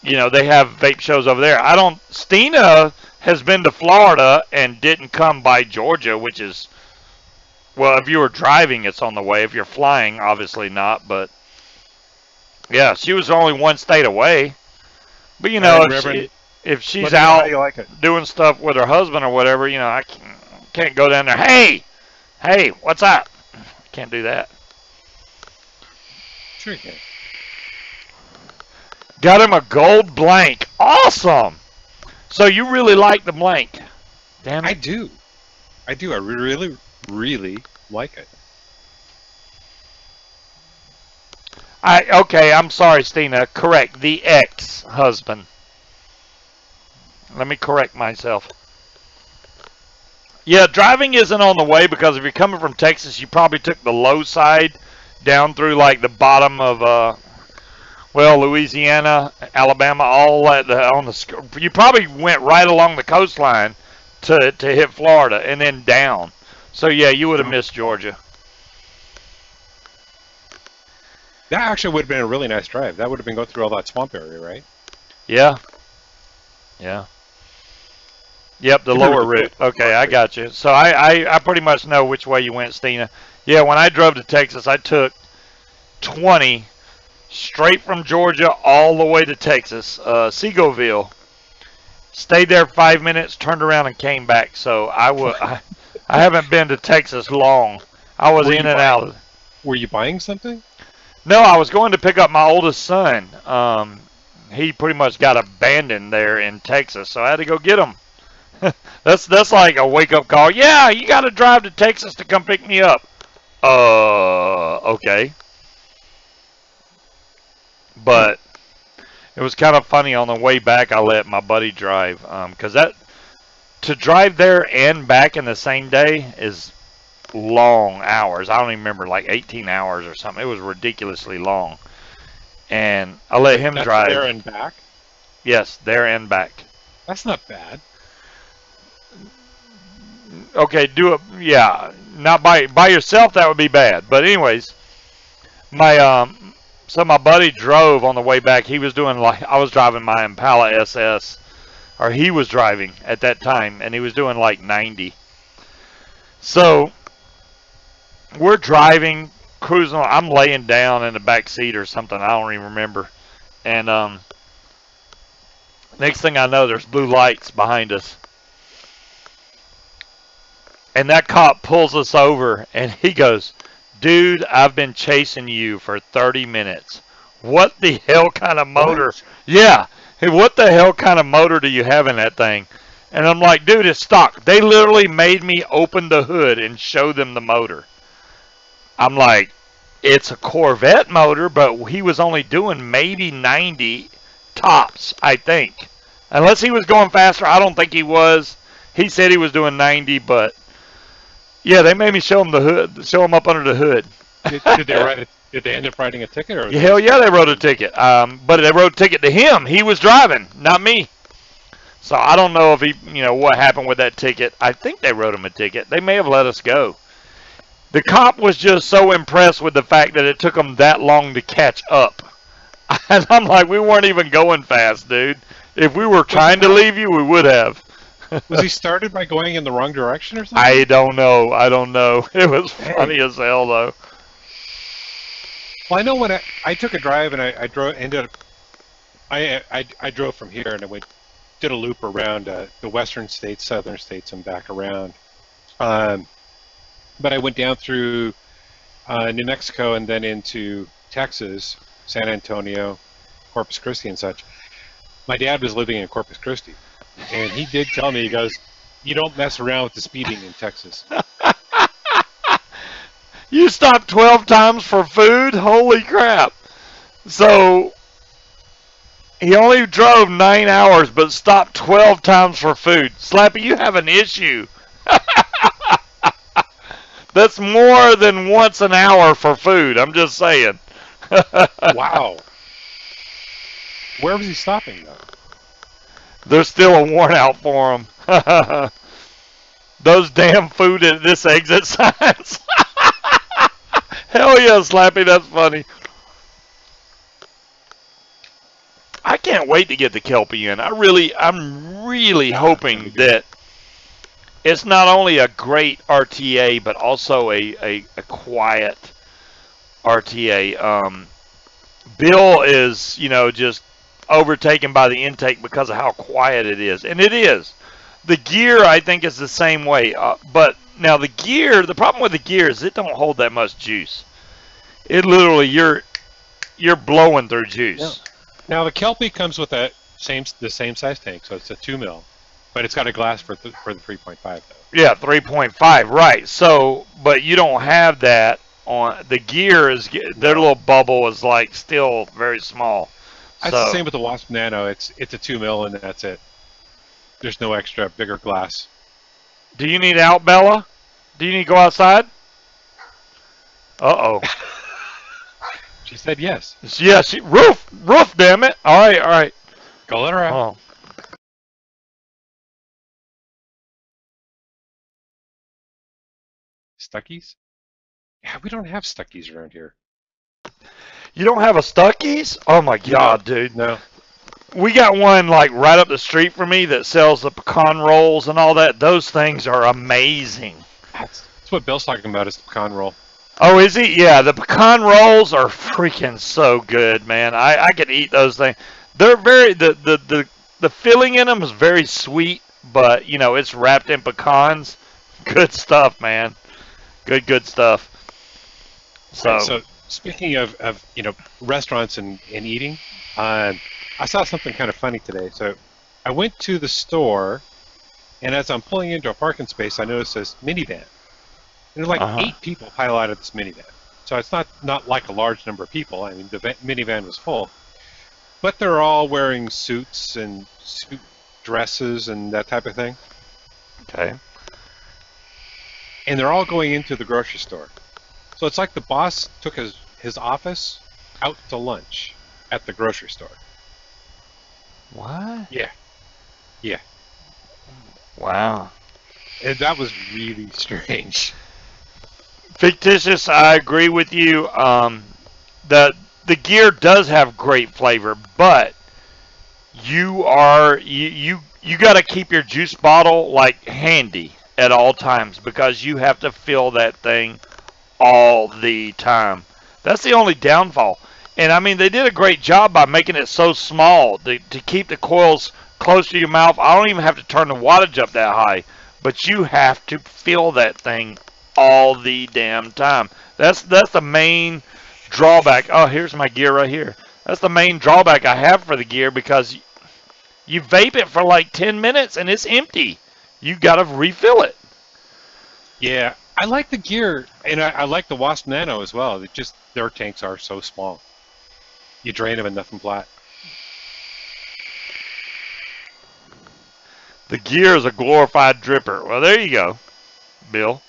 you know they have vape shows over there. Stina has been to Florida and didn't come by Georgia, which is, well, if you were driving, it's on the way. If you're flying, obviously not. But yeah, she was only one state away. But you know, if she's out doing stuff with her husband or whatever, you know, I can't go down there. Hey, what's up? Can't do that. Sure you can. Got him a gold blank. Awesome. So you really like the blank? Damn it. I do. I really, really like it. Okay, I'm sorry, Stina. Correct. The ex-husband. Let me correct myself. Yeah, driving isn't on the way because if you're coming from Texas, you probably took the low side down through like the bottom of, Louisiana, Alabama, all at on the. You probably went right along the coastline to hit Florida and then down. So yeah, you would have missed Georgia. That actually would have been a really nice drive. That would have been going through all that swamp area, right? Yeah. Yeah. Yep, the lower route. Okay, I got you. So I pretty much know which way you went, Stina. Yeah, when I drove to Texas, I took 20 straight from Georgia all the way to Texas, Seagoville. Stayed there 5 minutes, turned around, and came back. So I haven't been to Texas long. I was in and out. Were you buying something? No, I was going to pick up my oldest son. He pretty much got abandoned there in Texas, so I had to go get him. That's like a wake-up call. Yeah, you got to drive to Texas to come pick me up. Okay. But it was kind of funny on the way back. I let my buddy drive, because to drive there and back in the same day is long hours. I don't even remember, like 18 hours or something. It was ridiculously long. And I let him drive. There and back? Yes, there and back. That's not bad. Okay, do it. Yeah, not by yourself. That would be bad. But anyways, so my buddy drove on the way back. He was doing like I was driving my Impala SS, or he was driving at that time, and he was doing like 90. So we're driving, cruising. I'm laying down in the back seat or something. I don't even remember. And next thing I know, there's blue lights behind us. And that cop pulls us over, and he goes, "Dude, I've been chasing you for 30 minutes. What the hell kind of motor?" What? Yeah. Hey, what the hell kind of motor do you have in that thing? And I'm like, dude, it's stock. They literally made me open the hood and show them the motor. I'm like, it's a Corvette motor, but he was only doing maybe 90 tops, I think. Unless he was going faster, I don't think he was. He said he was doing 90, but yeah, they made me show him the hood, show him up under the hood. Did they end up writing a ticket? Or Hell yeah, they wrote a ticket. But they wrote a ticket to him. He was driving, not me. So I don't know if what happened with that ticket. I think they wrote him a ticket. They may have let us go. The cop was just so impressed with the fact that it took them that long to catch up. And I'm like, we weren't even going fast, dude. If we were trying to leave you, we would have. Was he started by going in the wrong direction or something? I don't know. It was funny as hell, though. Well, I know when I took a drive and I drove, I drove from here and I did a loop around the western states, southern states, and back around. But I went down through New Mexico and then into Texas, San Antonio, Corpus Christi, and such. My dad was living in Corpus Christi, and he did tell me, he goes, "You don't mess around with the speeding in Texas." You stopped 12 times for food? Holy crap. So, he only drove 9 hours, but stopped 12 times for food. Slappy, you have an issue. That's more than once an hour for food, I'm just saying. Wow. Where was he stopping, though? There's still a warrant out for him. Those damn food at this exit signs. Hell yeah, Slappy, that's funny. I can't wait to get the Kelpie in. I'm really hoping that it's not only a great RTA, but also a quiet RTA. Bill is, just overtaken by the intake because of how quiet it is. And it is. The gear, I think, is the same way. But now the problem with the gear is it don't hold that much juice. It literally, you're blowing through juice. Yeah. Now the Kelpie comes with the same size tank, so it's a 2 mil, but it's got a glass for the 3.5 though. Yeah, 3.5, right. So, but you don't have that on the gear. Their little bubble is like still very small. That's the same with the Wasp Nano. It's a 2 mil and that's it. There's no extra bigger glass. Do you need out, Bella? Do you need to go outside? Uh-oh. She said yes. Yeah, roof, damn it. All right. Go let her out. Oh. Stuckies? Yeah, we don't have Stuckies around here. You don't have a Stuckies? Oh my God, dude. No. We got one like right up the street from me that sells the pecan rolls and all that. Those things are amazing. That's what Bill's talking about, is the pecan roll. Oh, is he? Yeah, the pecan rolls are freaking so good, man. I could eat those things. They're very the filling in them is very sweet, but you know it's wrapped in pecans. Good stuff, man. Good stuff. So, Right, so speaking of restaurants and eating, I saw something kind of funny today. So I went to the store, and as I'm pulling into a parking space, I noticed this minivan. And there's like 8 people pile out of this minivan. So it's not like a large number of people. I mean, the minivan was full. But they're all wearing suits and suit dresses and that type of thing. okay. And they're all going into the grocery store. So it's like the boss took his office out to lunch at the grocery store. What? Yeah. Yeah. Wow. And that was really strange. Fictitious, I agree with you. The gear does have great flavor, but you got to keep your juice bottle like handy at all times because you have to fill that thing all the time. That's the only downfall. And I mean, they did a great job by making it so small to keep the coils close to your mouth. I don't even have to turn the wattage up that high, but you have to fill that thing all the damn time. That's the main drawback. Oh, here's my gear right here. That's the main drawback I have for the gear because you vape it for like 10 minutes and it's empty. You got to refill it. Yeah, I like the gear, and I like the Wasp Nano as well. Their tanks are so small. You drain them and nothing flat. The gear is a glorified dripper. Well, there you go, Bill.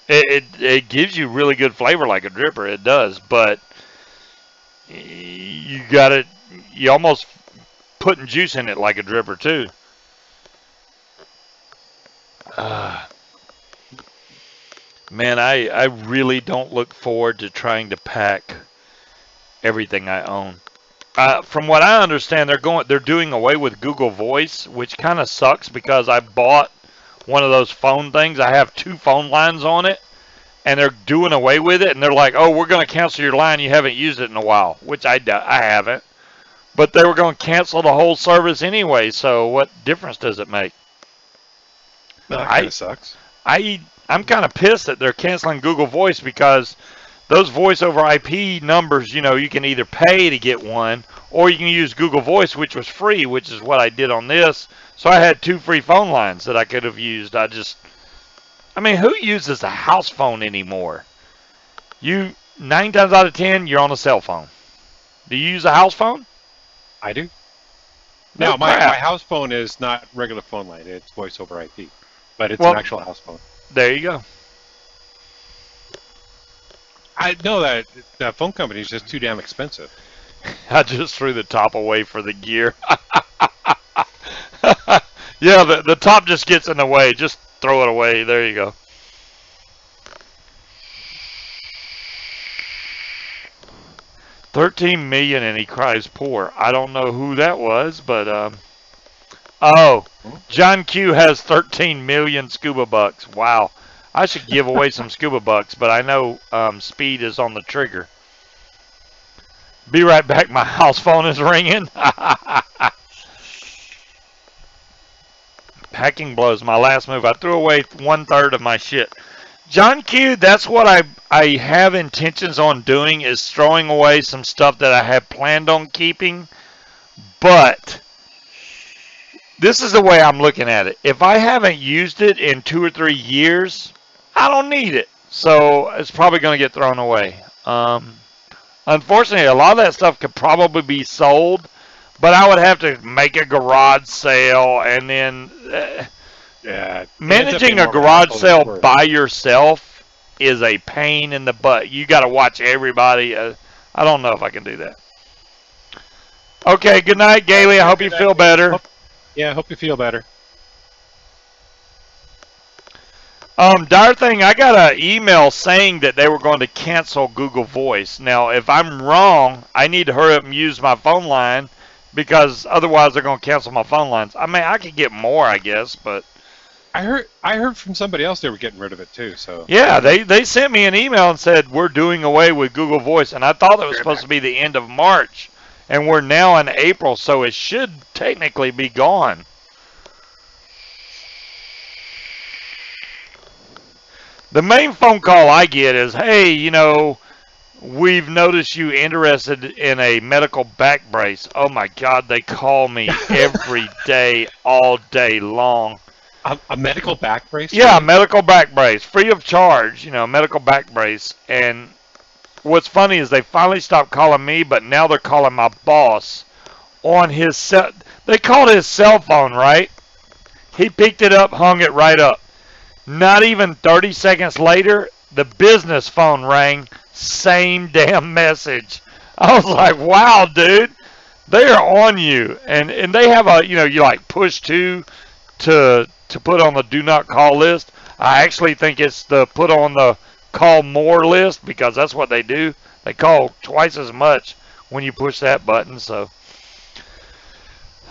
It gives you really good flavor like a dripper. It does, but you got it. You almost putting juice in it like a dripper too. Man, I really don't look forward to trying to pack everything I own. From what I understand, they're doing away with Google Voice, which kind of sucks because I bought one of those phone things. I have 2 phone lines on it, and they're doing away with it. And they're like, "Oh, we're going to cancel your line. You haven't used it in a while," which I haven't. But they were going to cancel the whole service anyway. So what difference does it make? That kind of sucks. I'm kind of pissed that they're canceling Google Voice because those voice over IP numbers, you can either pay to get one or you can use Google Voice, which was free, which is what I did on this. So I had 2 free phone lines that I could have used. I mean, who uses a house phone anymore? 9 times out of 10, you're on a cell phone. Do you use a house phone? I do. No, Now, my house phone is not regular phone line. It's voice over IP. But it's an actual house phone. There you go. I know that the phone company is just too damn expensive. I just threw the top away for the gear. Yeah, the top just gets in the way. Just throw it away. There you go. $13 million and he cries poor. I don't know who that was, but oh, John Q has 13 million scuba bucks. Wow. I should give away some scuba bucks, but I know speed is on the trigger. Be right back. My house phone is ringing. Packing blows, my last move. I threw away 1/3 of my shit. John Q, that's what I have intentions on doing, is throwing away some stuff that I had planned on keeping. But this is the way I'm looking at it. If I haven't used it in 2 or 3 years, I don't need it. So it's probably going to get thrown away. Unfortunately, a lot of that stuff could probably be sold, but I would have to make a garage sale, and then managing a garage sale by yourself is a pain in the butt. You got to watch everybody. I don't know if I can do that. Okay, good night, Gailey. I hope you feel better. Yeah, I hope you feel better. Dire Thing, I got an email saying that they were going to cancel Google Voice. Now, if I'm wrong, I need to hurry up and use my phone line because otherwise they're going to cancel my phone lines. I mean, I could get more, I guess, but I heard from somebody else they were getting rid of it too. So Yeah, they sent me an email and said we're doing away with Google Voice, and I thought that was supposed to be the end of March, and we're now in April, so it should technically be gone. The main phone call I get is, hey, you know, we've noticed you interested in a medical back brace. Oh my God, they call me every day, all day long. a medical back brace? Yeah, medical back brace, free of charge, you know, medical back brace. And what's funny is they finally stopped calling me, but now they're calling my boss on his cell. They called his cell phone, right? He picked it up, hung it right up. Not even 30 seconds later, the business phone rang. Same damn message. I was like, wow, dude, they are on you. And they have a, you know, you like push to put on the do not call list. I actually think it's the put on the call more list, because that's what they do. They call twice as much when you push that button. So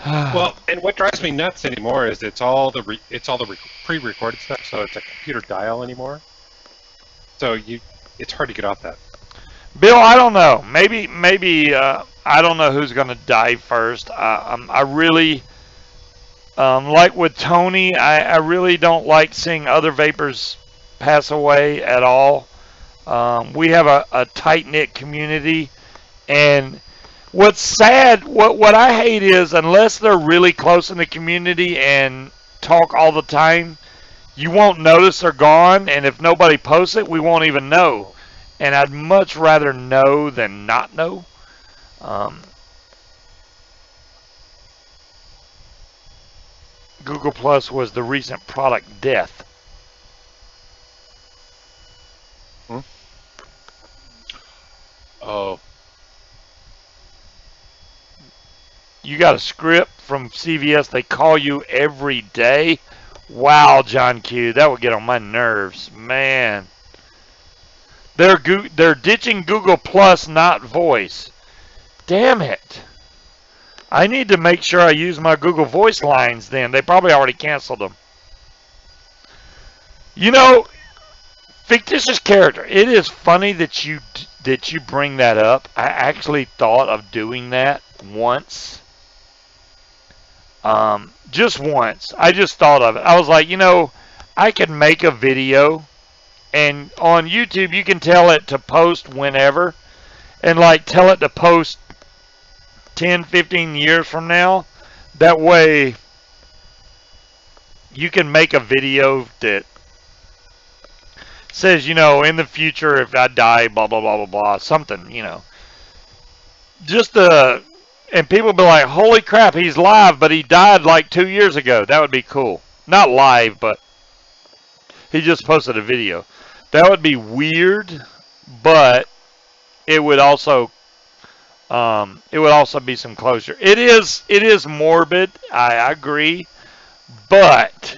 well, and what drives me nuts anymore is it's all the pre-recorded stuff, so it's a computer dial anymore. So it's hard to get off that. Bill, I don't know. Maybe I don't know who's going to die first. I really like with Tony. I really don't like seeing other vapors pass away at all. We have a tight-knit community, and what's sad, what I hate is, unless they're really close in the community and talk all the time, you won't notice they're gone, and if nobody posts it, we won't even know. And I'd much rather know than not know. Google Plus was the recent product death. Oh. You got a script from CVS. They call you every day. Wow, John Q. That would get on my nerves. Man. They're ditching Google Plus, not Voice. Damn it. I need to make sure I use my Google Voice lines then. They probably already canceled them. You know, fictitious character. It is funny that you bring that up. I actually thought of doing that once. Just once. I just thought of it. I was like, you know, I could make a video, and on YouTube you can tell it to post whenever, and like tell it to post 10, 15 years from now. That way you can make a video that says, you know, in the future if I die, blah, blah, blah, blah, blah, something, you know. Just and people will be like, holy crap, he's live, but he died like 2 years ago. That would be cool. Not live, but he just posted a video. That would be weird, but it would also be some closure. It is morbid, I agree, but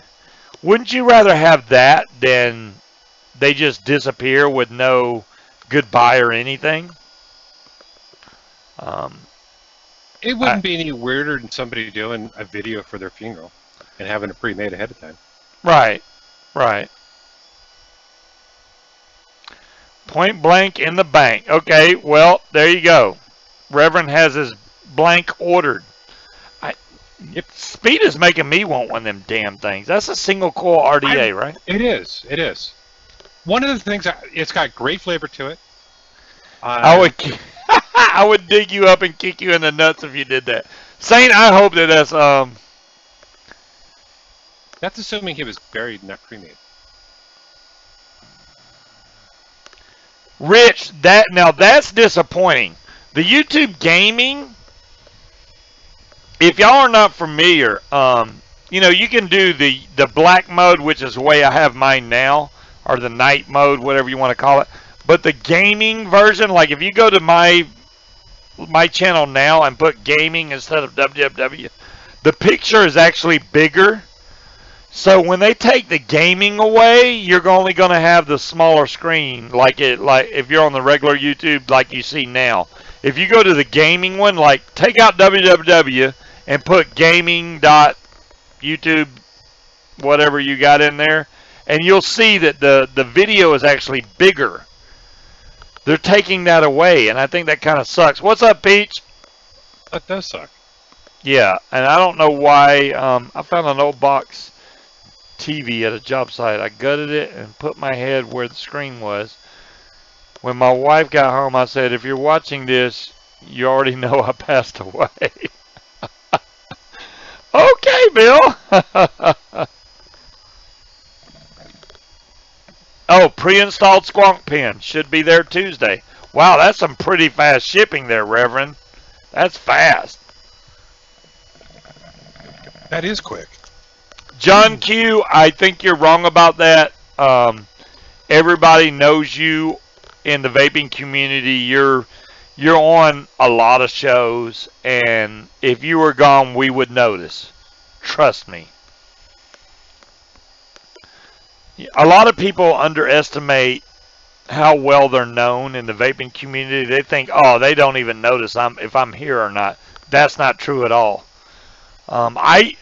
wouldn't you rather have that than they just disappear with no goodbye or anything? It wouldn't be any weirder than somebody doing a video for their funeral and having it pre-made ahead of time. Right, right. Point blank in the bank. Okay, well, there you go. Reverend has his blank ordered. Speed is making me want one of them damn things. That's a single coil RDA, right? It is. It is. One of the things, it's got great flavor to it. I would dig you up and kick you in the nuts if you did that. Saint, I hope that that's assuming he was buried, not cremated. Rich, now that's disappointing. The YouTube gaming, if y'all are not familiar, you know, you can do the black mode, which is the way I have mine now, or the night mode, whatever you want to call it. But the gaming version, like if you go to my channel now and put gaming instead of www, the picture is actually bigger. So when they take the gaming away, you're only going to have the smaller screen, like if you're on the regular YouTube, like you see now. If you go to the gaming one, like take out www and put gaming.youtube whatever you got in there, and you'll see that the video is actually bigger. They're taking that away, and I think that kind of sucks. What's up, Peach? That does suck. Yeah, and I don't know why. I found an old box TV at a job site. I gutted it and put my head where the screen was. When my wife got home, I said, if you're watching this, you already know I passed away. Okay, Bill. Oh, pre-installed squonk pen. Should be there Tuesday. Wow, that's some pretty fast shipping there, Reverend. That's fast. That is quick. John Q, I think you're wrong about that. Everybody knows you in the vaping community. You're on a lot of shows, and if you were gone, we would notice. Trust me. A lot of people underestimate how well they're known in the vaping community. They think, oh, they don't even notice if I'm here or not. That's not true at all. 90%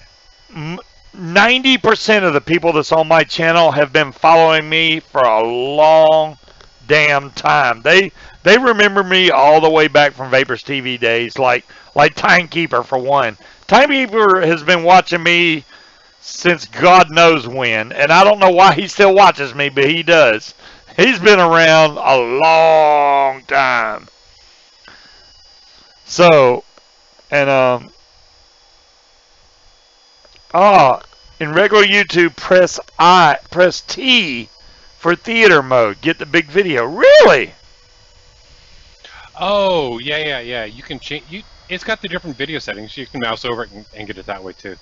of the people that's on my channel have been following me for a long damn time. They remember me all the way back from Vapors TV days, like Timekeeper for one. Timekeeper has been watching me since God knows when, and I don't know why he still watches me, but he does. He's been around a long time. So, and in regular YouTube, press T for theater mode. Get the big video. Really? Oh, yeah. You can change. It's got the different video settings. You can mouse over it and get it that way too.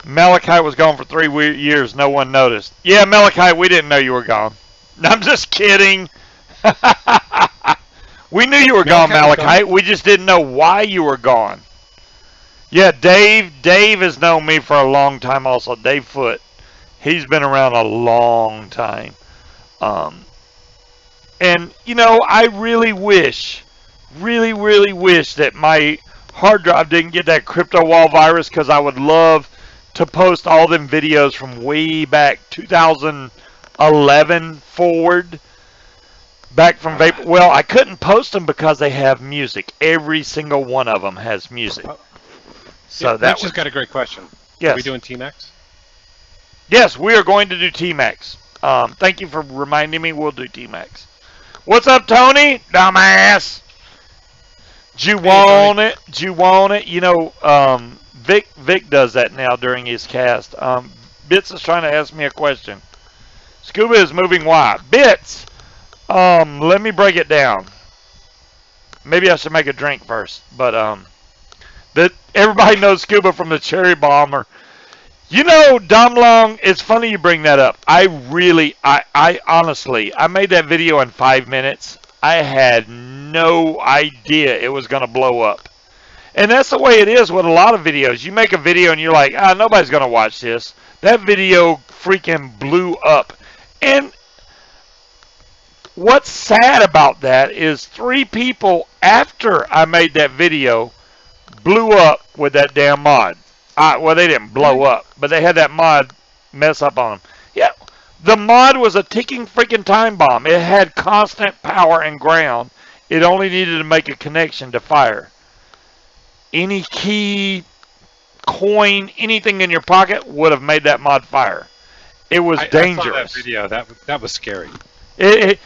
Malachite was gone for 3 years. No one noticed. Yeah, Malachite, we didn't know you were gone. I'm just kidding. We knew you were gone, Malachite. We just didn't know why you were gone. Yeah, Dave has known me for a long time also. Dave Foote. He's been around a long time. And, you know, I really wish that my hard drive didn't get that crypto wall virus, because I would love to post all them videos from way back 2011 forward. Back from Vapor. Well, I couldn't post them because they have music. Every single one of them has music. So Rich just got a great question. Yes. Are we doing T-Max? Yes, we are going to do T-Max. Thank you for reminding me. We'll do T-Max. What's up, Tony? Dumbass. Do you want it? Do you want it? You know, Vic does that now during his cast. Bits is trying to ask me a question. Scuba is moving wide. Bits. Let me break it down. Maybe I should make a drink first, but that everybody knows Scuba from the Cherry Bomber. You know, Dom Long, it's funny you bring that up. I honestly, I made that video in 5 minutes. I had no idea it was going to blow up. And that's the way it is with a lot of videos. You make a video and you're like, nobody's going to watch this. That video freaking blew up. And what's sad about that is 3 people after I made that video blew up with that damn mod. Well, they didn't blow up, but they had that mod mess up on them. Yeah, the mod was a ticking freaking time bomb. It had constant power and ground. It only needed to make a connection to fire. Any key, coin, anything in your pocket would have made that mod fire. It was dangerous. I saw that video. That was scary.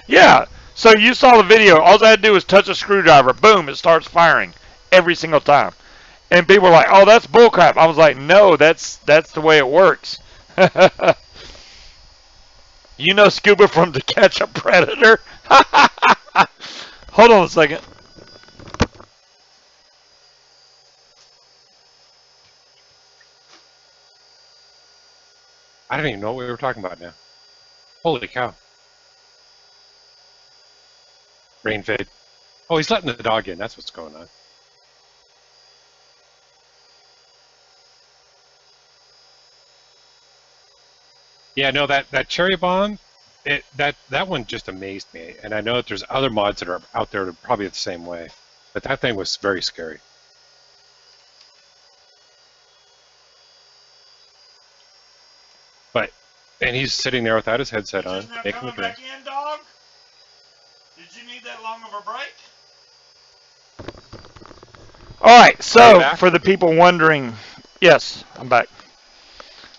Yeah. So you saw the video. All I had to do was touch a screwdriver. Boom, it starts firing every single time. And people were like, oh, that's bullcrap. I was like, no, that's the way it works. You know Scuba from To Catch a Predator? Hold on a second. I don't even know what we were talking about now. Holy cow. Rain fade. Oh, he's letting the dog in. That's what's going on. Yeah, no, that cherry bomb, that one just amazed me. And I know that there's other mods that are out there that are probably the same way. But that thing was very scary. And he's sitting there without his headset on, Just now making the coming drink. back in, dog? Did you need that long of a break? All right, so for the people wondering, yes, I'm back.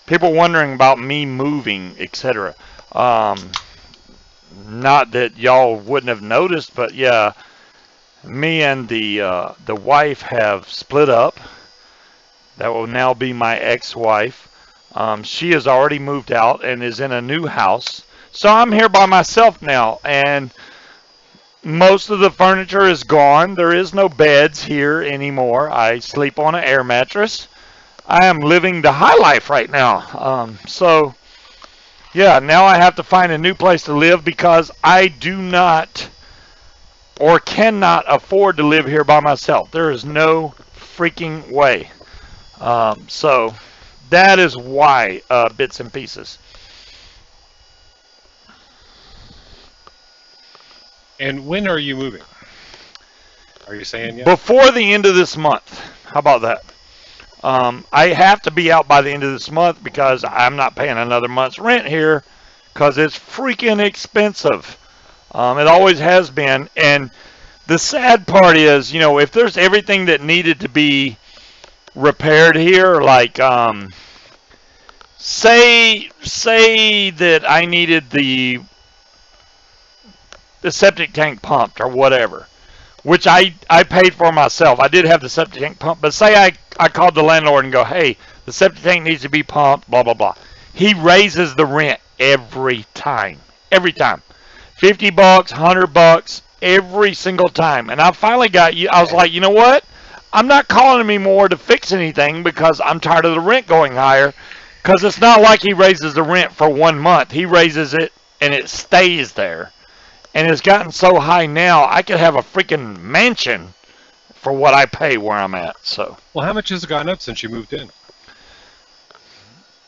People wondering about me moving, etc. Not that y'all wouldn't have noticed, but yeah, me and the wife have split up. That will now be my ex-wife. She has already moved out and is in a new house. So I'm here by myself now, and most of the furniture is gone. There is no beds here anymore. I sleep on an air mattress. I am living the high life right now. So, yeah, now I have to find a new place to live because I do not or cannot afford to live here by myself. There is no freaking way. So that is why bits and pieces. And when are you moving? Are you saying yet? Before the end of this month. How about that? I have to be out by the end of this month because I'm not paying another month's rent here because it's freaking expensive. It always has been. And the sad part is, you know, if there's everything that needed to be repaired here, like say that I needed the septic tank pumped or whatever, which I paid for myself. I did have the septic tank pumped, but say I called the landlord and go, hey, the septic tank needs to be pumped, blah, blah, blah. He raises the rent every time. Every time. $50, $100, every single time. And I finally I was like, you know what? I'm not calling him anymore to fix anything because I'm tired of the rent going higher. Because it's not like he raises the rent for 1 month. He raises it and it stays there. And it's gotten so high now, I could have a freaking mansion for what I pay where I'm at. So. Well, how much has it gone up since you moved in?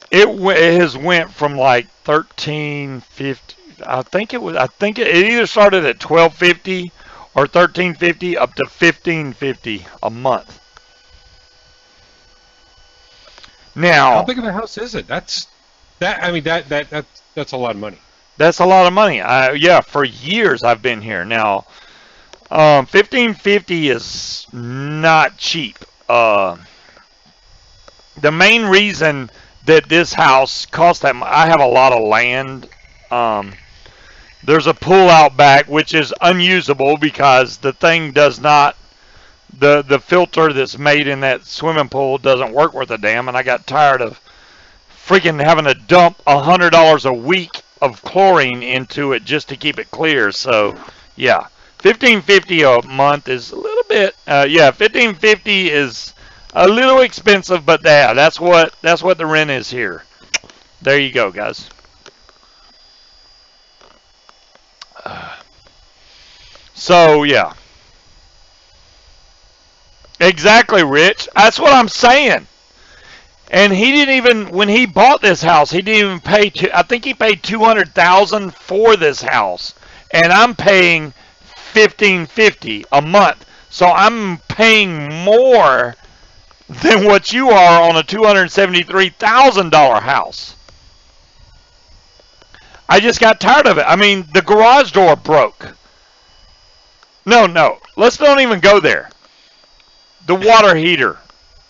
It has went from like $13.50. I think it either started at $12.50 or $13.50 up to $15.50 a month. Now, how big of a house is it? That's a lot of money. That's a lot of money. Yeah, for years I've been here. Now, $15.50 is not cheap. The main reason that this house cost that much, I have a lot of land. There's a pool out back which is unusable because the thing does not, the filter that's made in that swimming pool doesn't work worth a damn, and I got tired of freaking having to dump $100 a week of chlorine into it just to keep it clear. So yeah, $15.50 a month is a little bit. Yeah, $15.50 is a little expensive, but yeah, that's what the rent is here. There you go, guys. So yeah, exactly, Rich. That's what I'm saying. And he didn't even, when he bought this house, he didn't even pay. I think he paid $200,000 for this house, and I'm paying $15.50 a month. So I'm paying more than what you are on a $273,000 house. I just got tired of it. I mean, the garage door broke. No, let's don't even go there. The water heater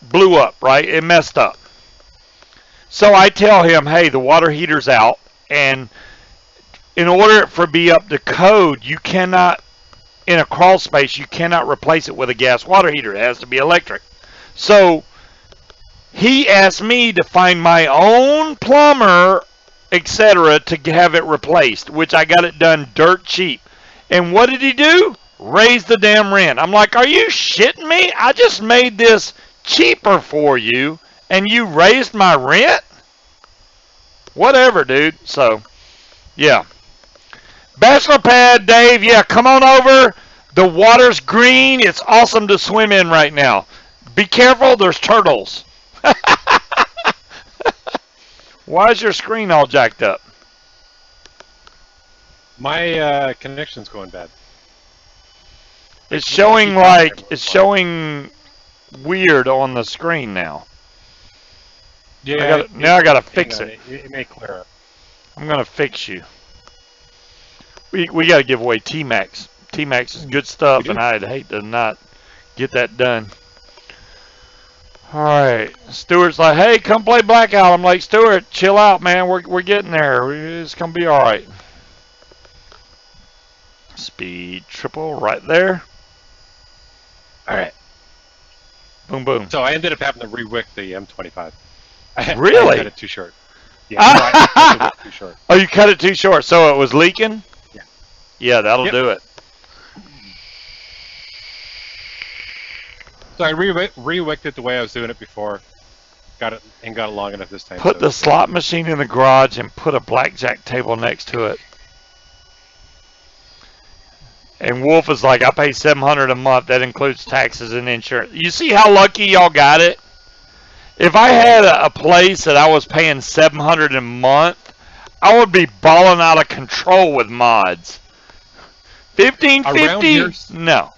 blew up, right? It messed up. So I tell him, hey, the water heater's out, and in order for it to be up to code, you cannot, in a crawl space, you cannot replace it with a gas water heater. It has to be electric. So he asked me to find my own plumber, etc., to have it replaced, which I got it done dirt cheap. And what did he do? Raise the damn rent. I'm like, are you shitting me? I just made this cheaper for you, and you raised my rent? Whatever, dude. So, yeah. Bachelor pad, Dave, yeah, come on over. The water's green. It's awesome to swim in right now. Be careful, there's turtles. Why is your screen all jacked up? My connection's going bad. It's showing like, it's showing weird on the screen now. Yeah. Now I gotta fix it. It may clear up. I'm gonna fix you. We gotta give away T-Max. T-Max is good stuff, and I'd hate to not get that done. All right, Stuart's like, hey, come play Blackout. I'm like, Stuart, chill out, man. We're getting there. It's gonna be all right. Speed triple right there. All right. Boom, boom. So I ended up having to re-wick the M25. Really? I cut it too short. Yeah, I cut it too short. Oh, you cut it too short, so it was leaking? Yeah. Yeah, that'll do it. So I re-wicked it the way I was doing it before. Got it long enough this time. Put the slot machine in the garage and put a blackjack table next to it. And Wolf is like, I pay $700 a month. That includes taxes and insurance. You see how lucky y'all got it? If I had a place that I was paying $700 a month, I would be balling out of control with mods. $1,550? No.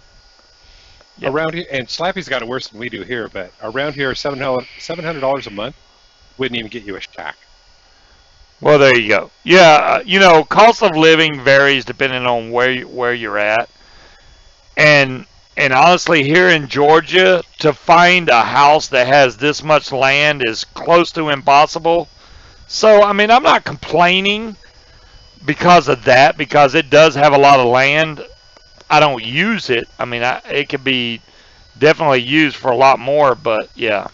Yep. Around here, and Slappy's got it worse than we do here, but around here, $700 a month wouldn't even get you a shack. Well, there you go. Yeah, you know, cost of living varies depending on where you're at. And honestly, here in Georgia, to find a house that has this much land is close to impossible. So, I mean, I'm not complaining because of that, because it does have a lot of land. I don't use it. I mean, it could be definitely used for a lot more, but yeah.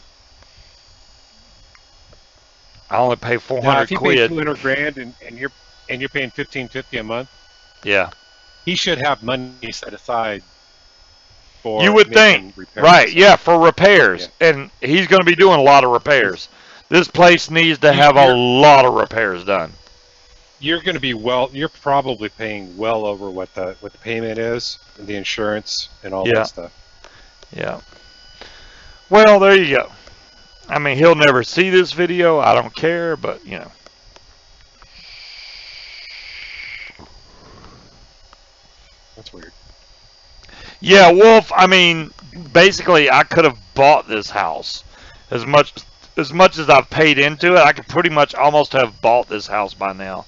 I only pay 400 if you quid. pay 200 grand and you're paying $1,550 a month. Yeah. He should have money set aside for you would think, repairs. Right? Yeah, for repairs, and he's going to be doing a lot of repairs. This place needs to have a lot of repairs done. You're going to be you're probably paying well over what the payment is, and the insurance, and all that stuff. Yeah. Well, there you go. I mean, he'll never see this video. I don't care, but, you know. That's weird. Yeah, Wolf, I mean, basically, I could have bought this house. As much as I've paid into it, I could pretty much almost have bought this house by now.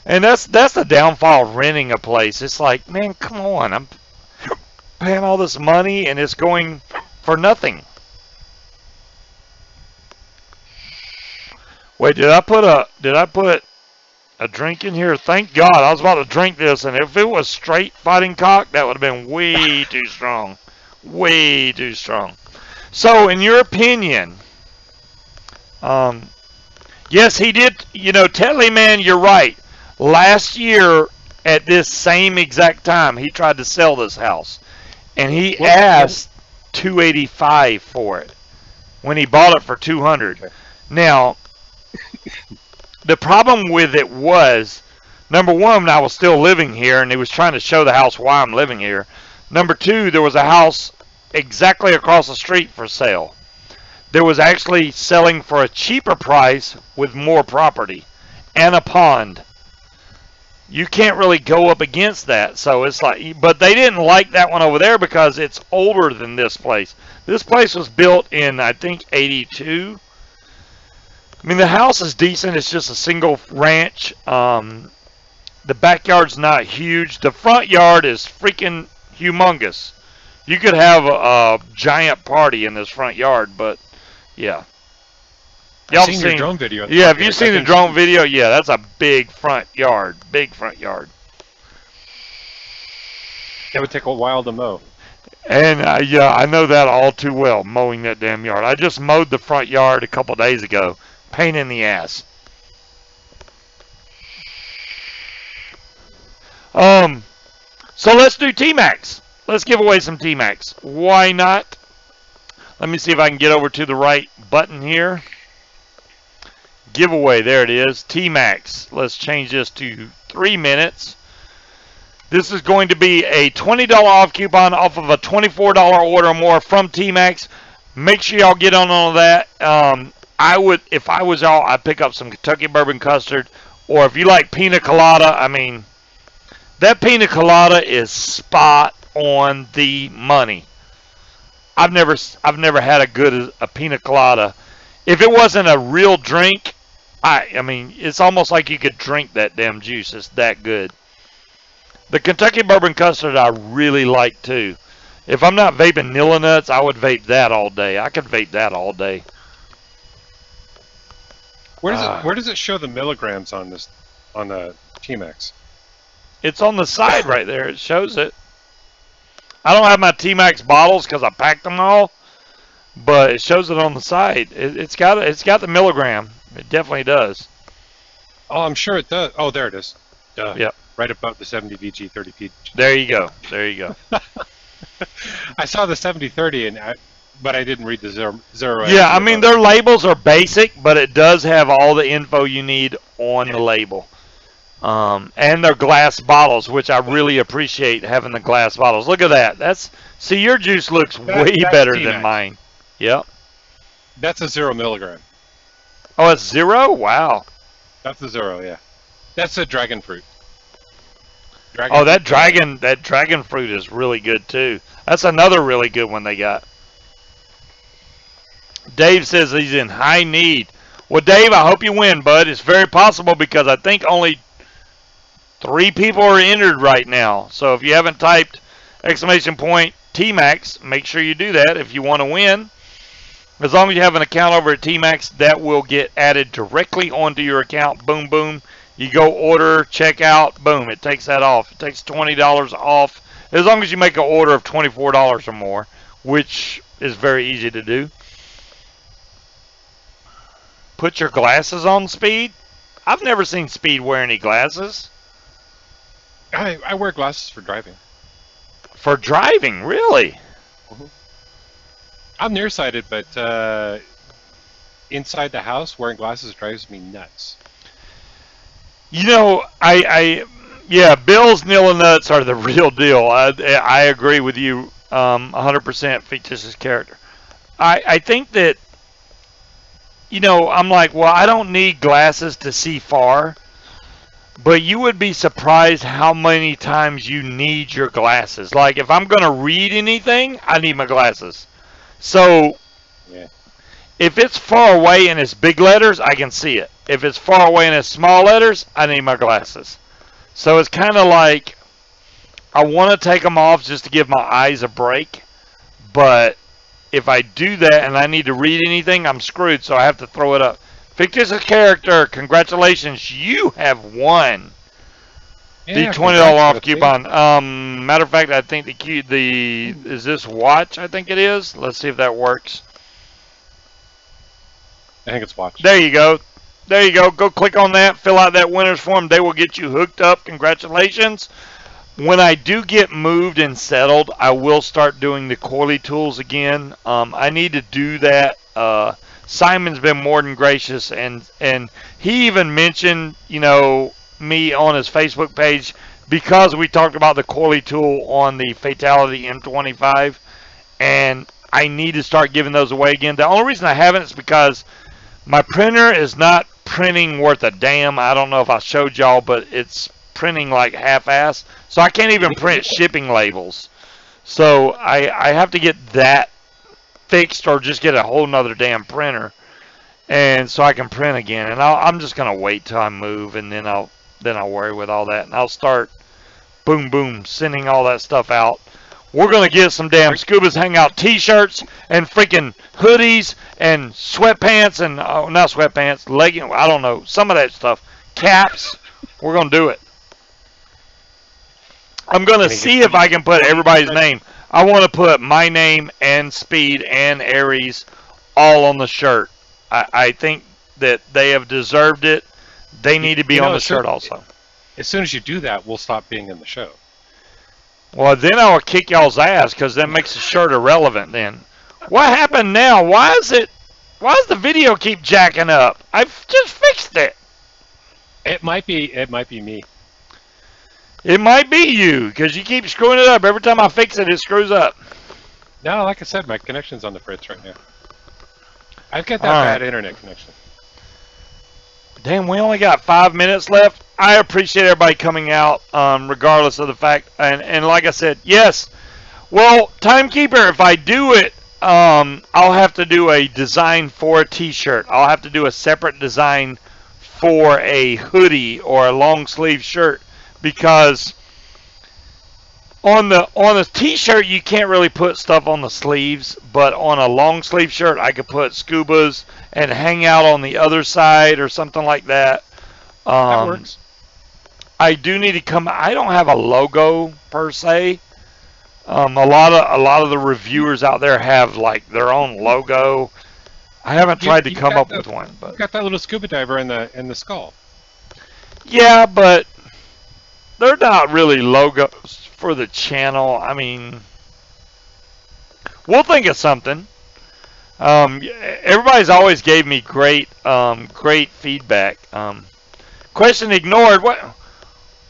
And that's the downfall of renting a place. It's like, man, come on. I'm paying all this money, and it's going for nothing. Wait, did I put a drink in here? Thank God, I was about to drink this, and if it was straight fighting cock, that would have been way too strong. Way too strong. So, in your opinion, yes, he did, you know, Tetley, man, you're right. Last year, at this same exact time, he tried to sell this house, and he asked $285 for it when he bought it for $200. Okay. Now, the problem with it was, number one, I was still living here, and he was trying to show the house why I'm living here. Number two, there was a house exactly across the street for sale. There was actually selling for a cheaper price with more property and a pond. You can't really go up against that. So it's like, but they didn't like that one over there because it's older than this place. This place was built in, I think, 82. I mean, the house is decent. It's just a single ranch. The backyard's not huge. The front yard is freaking humongous. You could have a giant party in this front yard, but yeah. Y'all seen your drone video? Yeah, have you seen the drone video? Yeah, that's a big front yard. Big front yard. It would take a while to mow. And yeah, I know that all too well, mowing that damn yard. I just mowed the front yard a couple days ago. Pain in the ass. So let's do T-Max. Let's give away some T-Max. Why not? Let me see if I can get over to the right button here. Giveaway, there it is. T-Max. Let's change this to 3 minutes. This is going to be a $20 off coupon off of a $24 order or more from T-Max. Make sure y'all get on all that. I would, if I was y'all, I'd pick up some Kentucky bourbon custard, or if you like pina colada, I mean, that pina colada is spot on the money. I've never had a pina colada. if it wasn't a real drink, I mean, it's almost like you could drink that damn juice. It's that good. The Kentucky Bourbon Custard I really like too. If I'm not vaping Nilla Nuts, I would vape that all day. I could vape that all day. Where does it show the milligrams on the T-Max? It's on the side right there. It shows it. I don't have my T-Max bottles because I packed them all, but it shows it on the side. It's got the milligram. It definitely does. Oh, I'm sure it does. Oh, there it is. Duh. Yep. Right above the 70 VG 30P. There you go. There you go. I saw the 70-30, but I didn't read the zero. Yeah, I mean, their labels are basic, but it does have all the info you need on the label. And their glass bottles, which I really appreciate having the glass bottles. Look at that. See, your juice looks way better than mine. Yep. That's a 0 milligram. Oh, it's 0? Wow. That's a 0, yeah. That's a dragon fruit. That dragon fruit is really good too. That's another really good one they got. Dave says he's in high need. Well, Dave, I hope you win, bud. It's very possible because I think only 3 people are entered right now. So if you haven't typed !T-Max, make sure you do that if you want to win. As long as you have an account over at T-Max, that will get added directly onto your account. Boom, boom. You go order, check out, boom, it takes that off. It takes $20 off as long as you make an order of $24 or more, which is very easy to do. Put your glasses on, Speed. I've never seen Speed wear any glasses. I wear glasses for driving. For driving, really? Mm-hmm. I'm nearsighted, but inside the house, wearing glasses drives me nuts. You know, yeah, Bill's Nilla Nuts are the real deal. I agree with you 100%, fictitious character. I think that, you know, I'm like, well, I don't need glasses to see far, but you would be surprised how many times you need your glasses. Like, if I'm going to read anything, I need my glasses. So, yeah. If it's far away and it's big letters, I can see it. If it's far away and it's small letters, I need my glasses. So it's kind of like I want to take them off just to give my eyes a break. But if I do that and I need to read anything, I'm screwed, so I have to throw it up. Fictitious character, congratulations, you have won the $20 off coupon. Matter of fact, I think is this watch? I think it is. Let's see if that works. I think it's watch. There you go. There you go. Go click on that. Fill out that winner's form. They will get you hooked up. Congratulations. When I do get moved and settled, I will start doing the coily tools again. I need to do that. Simon's been more than gracious, and he even mentioned, you know, me on his Facebook page because we talked about the coily tool on the Fatality M25, and I need to start giving those away again. The only reason I haven't is because my printer is not printing worth a damn. I don't know if I showed y'all, but it's printing like half-ass. So I can't even print shipping labels. So I have to get that fixed or just get a whole nother damn printer. And so I can print again. And I'm just going to wait till I move, and then I'll worry with all that. And I'll start, boom, boom, sending all that stuff out. We're going to get some damn Scuba's Hangout t-shirts and freaking hoodies and sweatpants and, not sweatpants, leggings, I don't know, some of that stuff. Caps. We're going to do it. I'm going to see if I can put everybody's name. I want to put my name and Speed and Aries all on the shirt. I think that they have deserved it. They need to be on the shirt also. As soon as you do that, we'll stop being in the show. Well, then I will kick y'all's ass because that makes the shirt irrelevant then. What happened now? Why does the video keep jacking up? I've just fixed it. It might be me. It might be you because you keep screwing it up. Every time I fix it, it screws up. No, like I said, my connection's on the fritz right now. I've got that bad internet connection. Damn, we only got 5 minutes left. I appreciate everybody coming out, regardless of the fact. And like I said, yes. Well, Timekeeper, if I do it I'll have to do a design for a t-shirt. I'll have to do a separate design for a hoodie or a long sleeve shirt, because on a t-shirt you can't really put stuff on the sleeves, but on a long sleeve shirt I could put Scubas and hang out on the other side or something like that. That works. I do need to come. I don't have a logo per se. A lot of the reviewers out there have like their own logo. I haven't tried to come up with one, but you got that little scuba diver in the skull. Yeah, but they're not really logos for the channel. I mean, we'll think of something. Everybody's always gave me great feedback. Question ignored.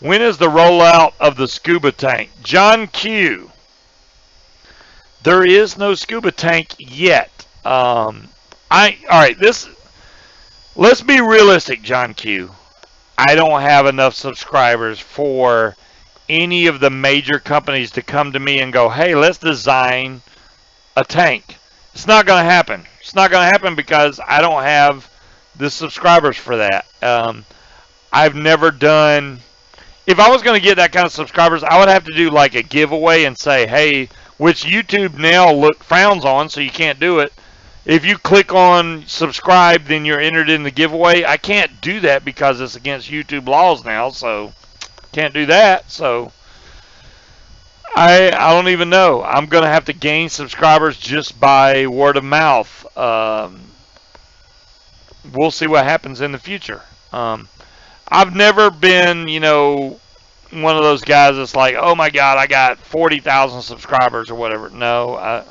When is the rollout of the scuba tank? John Q. There is no scuba tank yet. All right. Let's be realistic, John Q. I don't have enough subscribers for any of the major companies to come to me and go, hey, let's design a tank. It's not going to happen. It's not going to happen because I don't have the subscribers for that. I've never done... If I was going to get that kind of subscribers, I would have to do like a giveaway and say, hey, which YouTube now frowns on, so you can't do it. If you click on subscribe, then you're entered in the giveaway. I can't do that because it's against YouTube laws now, so can't do that. So I don't even know. I'm going to have to gain subscribers just by word of mouth. We'll see what happens in the future. I've never been, one of those guys that's like, oh my God, I got 40,000 subscribers or whatever. No,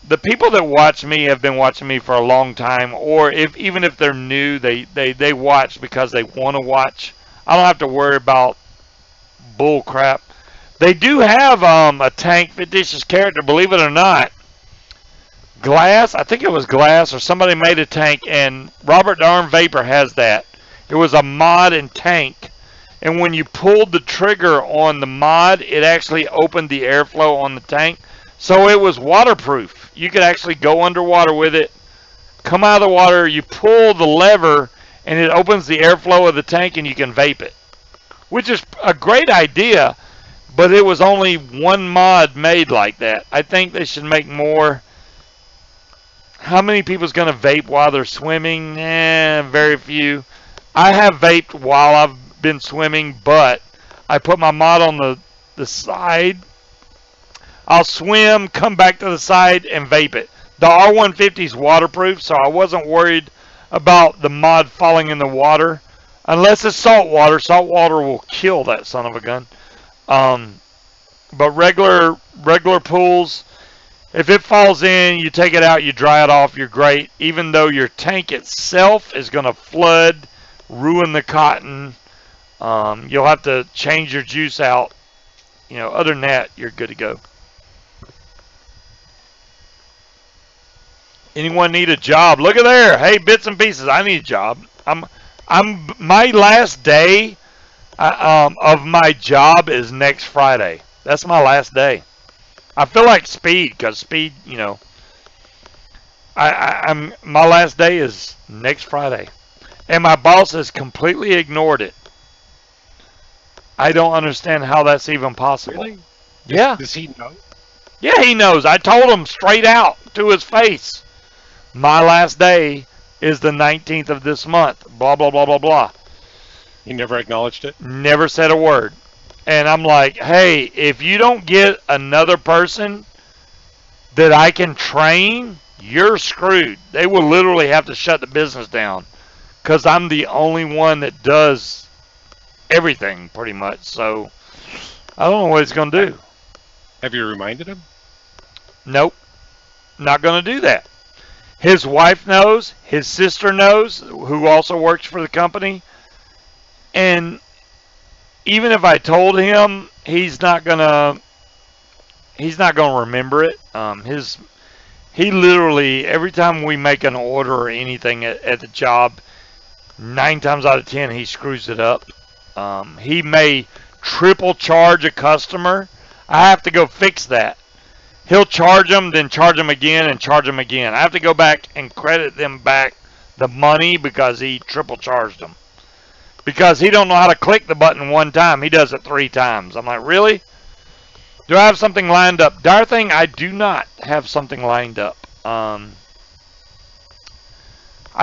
the people that watch me have been watching me for a long time, or even if they're new, they watch because they want to watch. I don't have to worry about bull crap. They do have a tank, fictitious character, believe it or not. Glass, I think it was Glass, or somebody made a tank, and Robert Darn Vapor has that. It was a mod and tank, and when you pulled the trigger on the mod, it actually opened the airflow on the tank, so it was waterproof. You could actually go underwater with it, come out of the water, you pull the lever, and it opens the airflow of the tank, and you can vape it, which is a great idea, but it was only one mod made like that. I think they should make more. How many people's going to vape while they're swimming? Very few. I have vaped while I've been swimming, but I put my mod on the side. I'll swim, come back to the side, and vape it. The R150 is waterproof, so I wasn't worried about the mod falling in the water. Unless it's salt water. Salt water will kill that son of a gun. But regular pools, if it falls in, you take it out, you dry it off, you're great. Even though your tank itself is going to flood, ruin the cotton, you'll have to change your juice out. Other than that, you're good to go. Anyone need a job? Look at there. Hey, bits and pieces. I need a job. My last day of my job is next Friday. That's my last day. I feel like Speed, because Speed, my last day is next Friday, and my boss has completely ignored it. I don't understand how that's even possible. Really? Yeah. Does he know? Yeah, he knows. I told him straight out to his face. My last day is the 19th of this month. Blah, blah, blah, blah, blah. He never acknowledged it? Never said a word. And I'm like, hey, if you don't get another person that I can train, you're screwed. They will literally have to shut the business down because I'm the only one that does everything pretty much. So I don't know what he's going to do. Have you reminded him? Nope. Not going to do that. His wife knows. His sister knows, who also works for the company. And even if I told him, he's not gonna remember it. He literally, every time we make an order or anything at the job, 9 times out of 10 he screws it up. He may triple charge a customer. I have to go fix that. he'll charge them, then charge them again, and charge them again. I have to go back and credit them back the money because he triple charged them. Because he don't know how to click the button one time. He does it 3 times. I'm like, really? Do I have something lined up? Dire thing, I do not have something lined up. I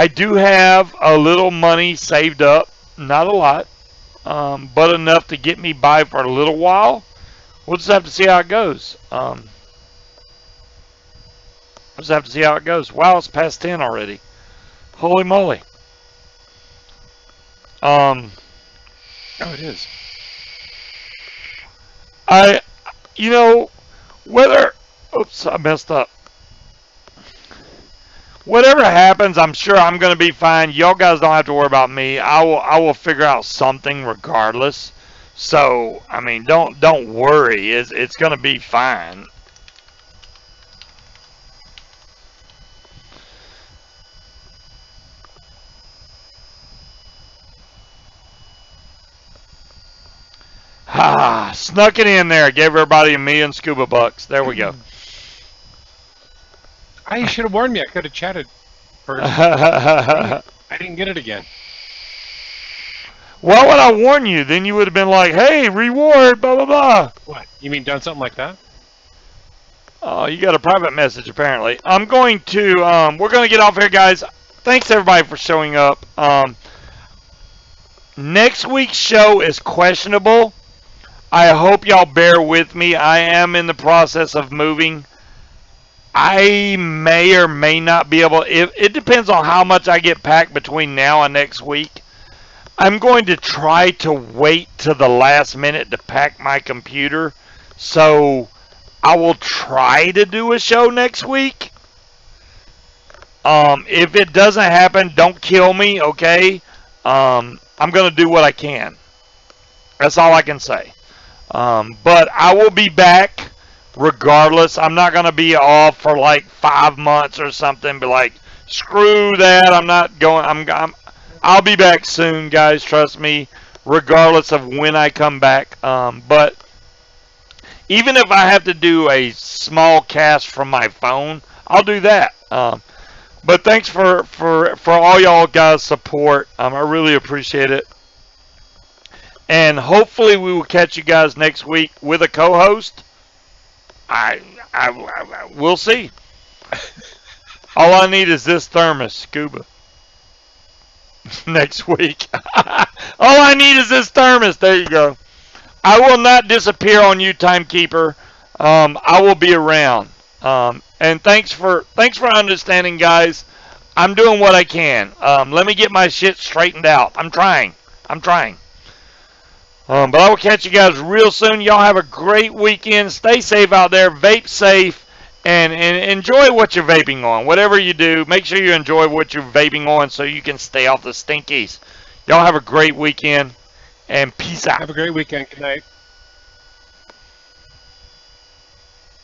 do have a little money saved up. Not a lot. But enough to get me by for a little while. We'll just have to see how it goes. We'll just have to see how it goes. Wow, it's past 10 already. Holy moly. Oh, it is. You know, whether, oops, I messed up. Whatever happens, I'm sure I'm going to be fine. Y'all guys don't have to worry about me. I will figure out something regardless. So, I mean, don't worry. It's going to be fine. Ah, snuck it in there. Gave everybody $1 million scuba bucks. There we go. You should have warned me. I could have chatted first. I didn't get it again. Why would I warn you? Then you would have been like, hey, reward, blah, blah, blah. What? You mean done something like that? Oh, you got a private message, apparently. I'm going to, we're going to get off here, guys. Thanks, everybody, for showing up. Next week's show is questionable. I hope y'all bear with me. I am in the process of moving. I may or may not be able, it depends on how much I get packed between now and next week. I'm going to try to wait to the last minute to pack my computer. So I will try to do a show next week. If it doesn't happen, don't kill me, okay? I'm going to do what I can. That's all I can say. But I will be back regardless. I'm not going to be off for like 5 months or something. Be like, screw that. I'm not going. I'll be back soon, guys. Trust me. Regardless of when I come back. But even if I have to do a small cast from my phone, I'll do that. But thanks for all y'all guys' support. I really appreciate it. And hopefully we will catch you guys next week with a co-host. We'll see. All I need is this thermos, Scuba. Next week. All I need is this thermos. There you go. I will not disappear on you, Timekeeper. I will be around. And thanks for understanding, guys. I'm doing what I can. Let me get my shit straightened out. I'm trying. But I will catch you guys real soon. Y'all have a great weekend. Stay safe out there. Vape safe. And enjoy what you're vaping on. Whatever you do, make sure you enjoy what you're vaping on so you can stay off the stinkies. Y'all have a great weekend. And peace out. Have a great weekend. Good night.